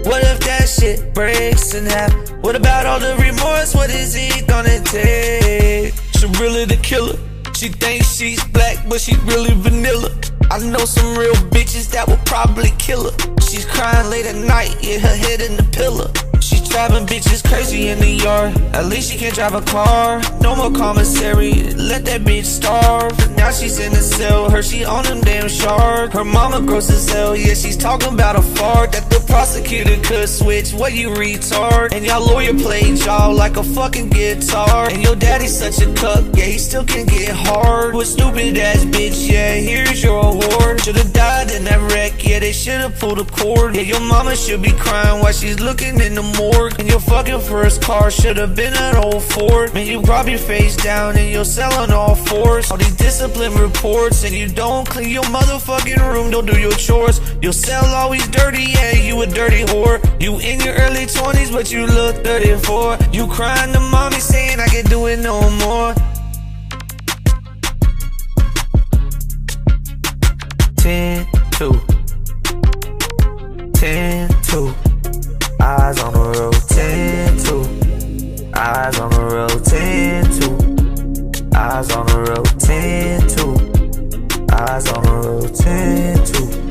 What if that shit breaks in half? What about all the remorse, what is it gonna take? Shirilla the killer, she thinks she's black, but she really vanilla. I know some real bitches that will probably kill her. She's crying late at night, yeah, her head in the pillow. She's driving bitches crazy in the yard. At least she can drive a car. No more commissary, let that bitch starve. Now she's in the cell, her she on them damn shark. Her mama gross as hell, yeah, she's talking about a fart that the prosecutor could switch. What you retard? And y'all lawyer played y'all like a fucking guitar. And your daddy's such a cuck, yeah, he still can get hard. What stupid ass bitch, yeah, here's your award. Should've died in that wreck, yeah, they should've pulled a cord. Yeah, your mama should be crying while she's looking in the morgue. And your fucking first car should've been an old Ford. Man, you drop your face down in your cell on all fours. All these discipline reports, and you don't clean your motherfucking room, don't do your chores. Your cell always dirty, yeah, you a dirty whore. You in your early 20s, but you look 34. You crying to mommy saying I can't do it no more. 10-2, 10-2. Eyes on the road, 10-2. Eyes on the road, 10-2. Eyes on the road, 10-2. Eyes on the road, 10-2.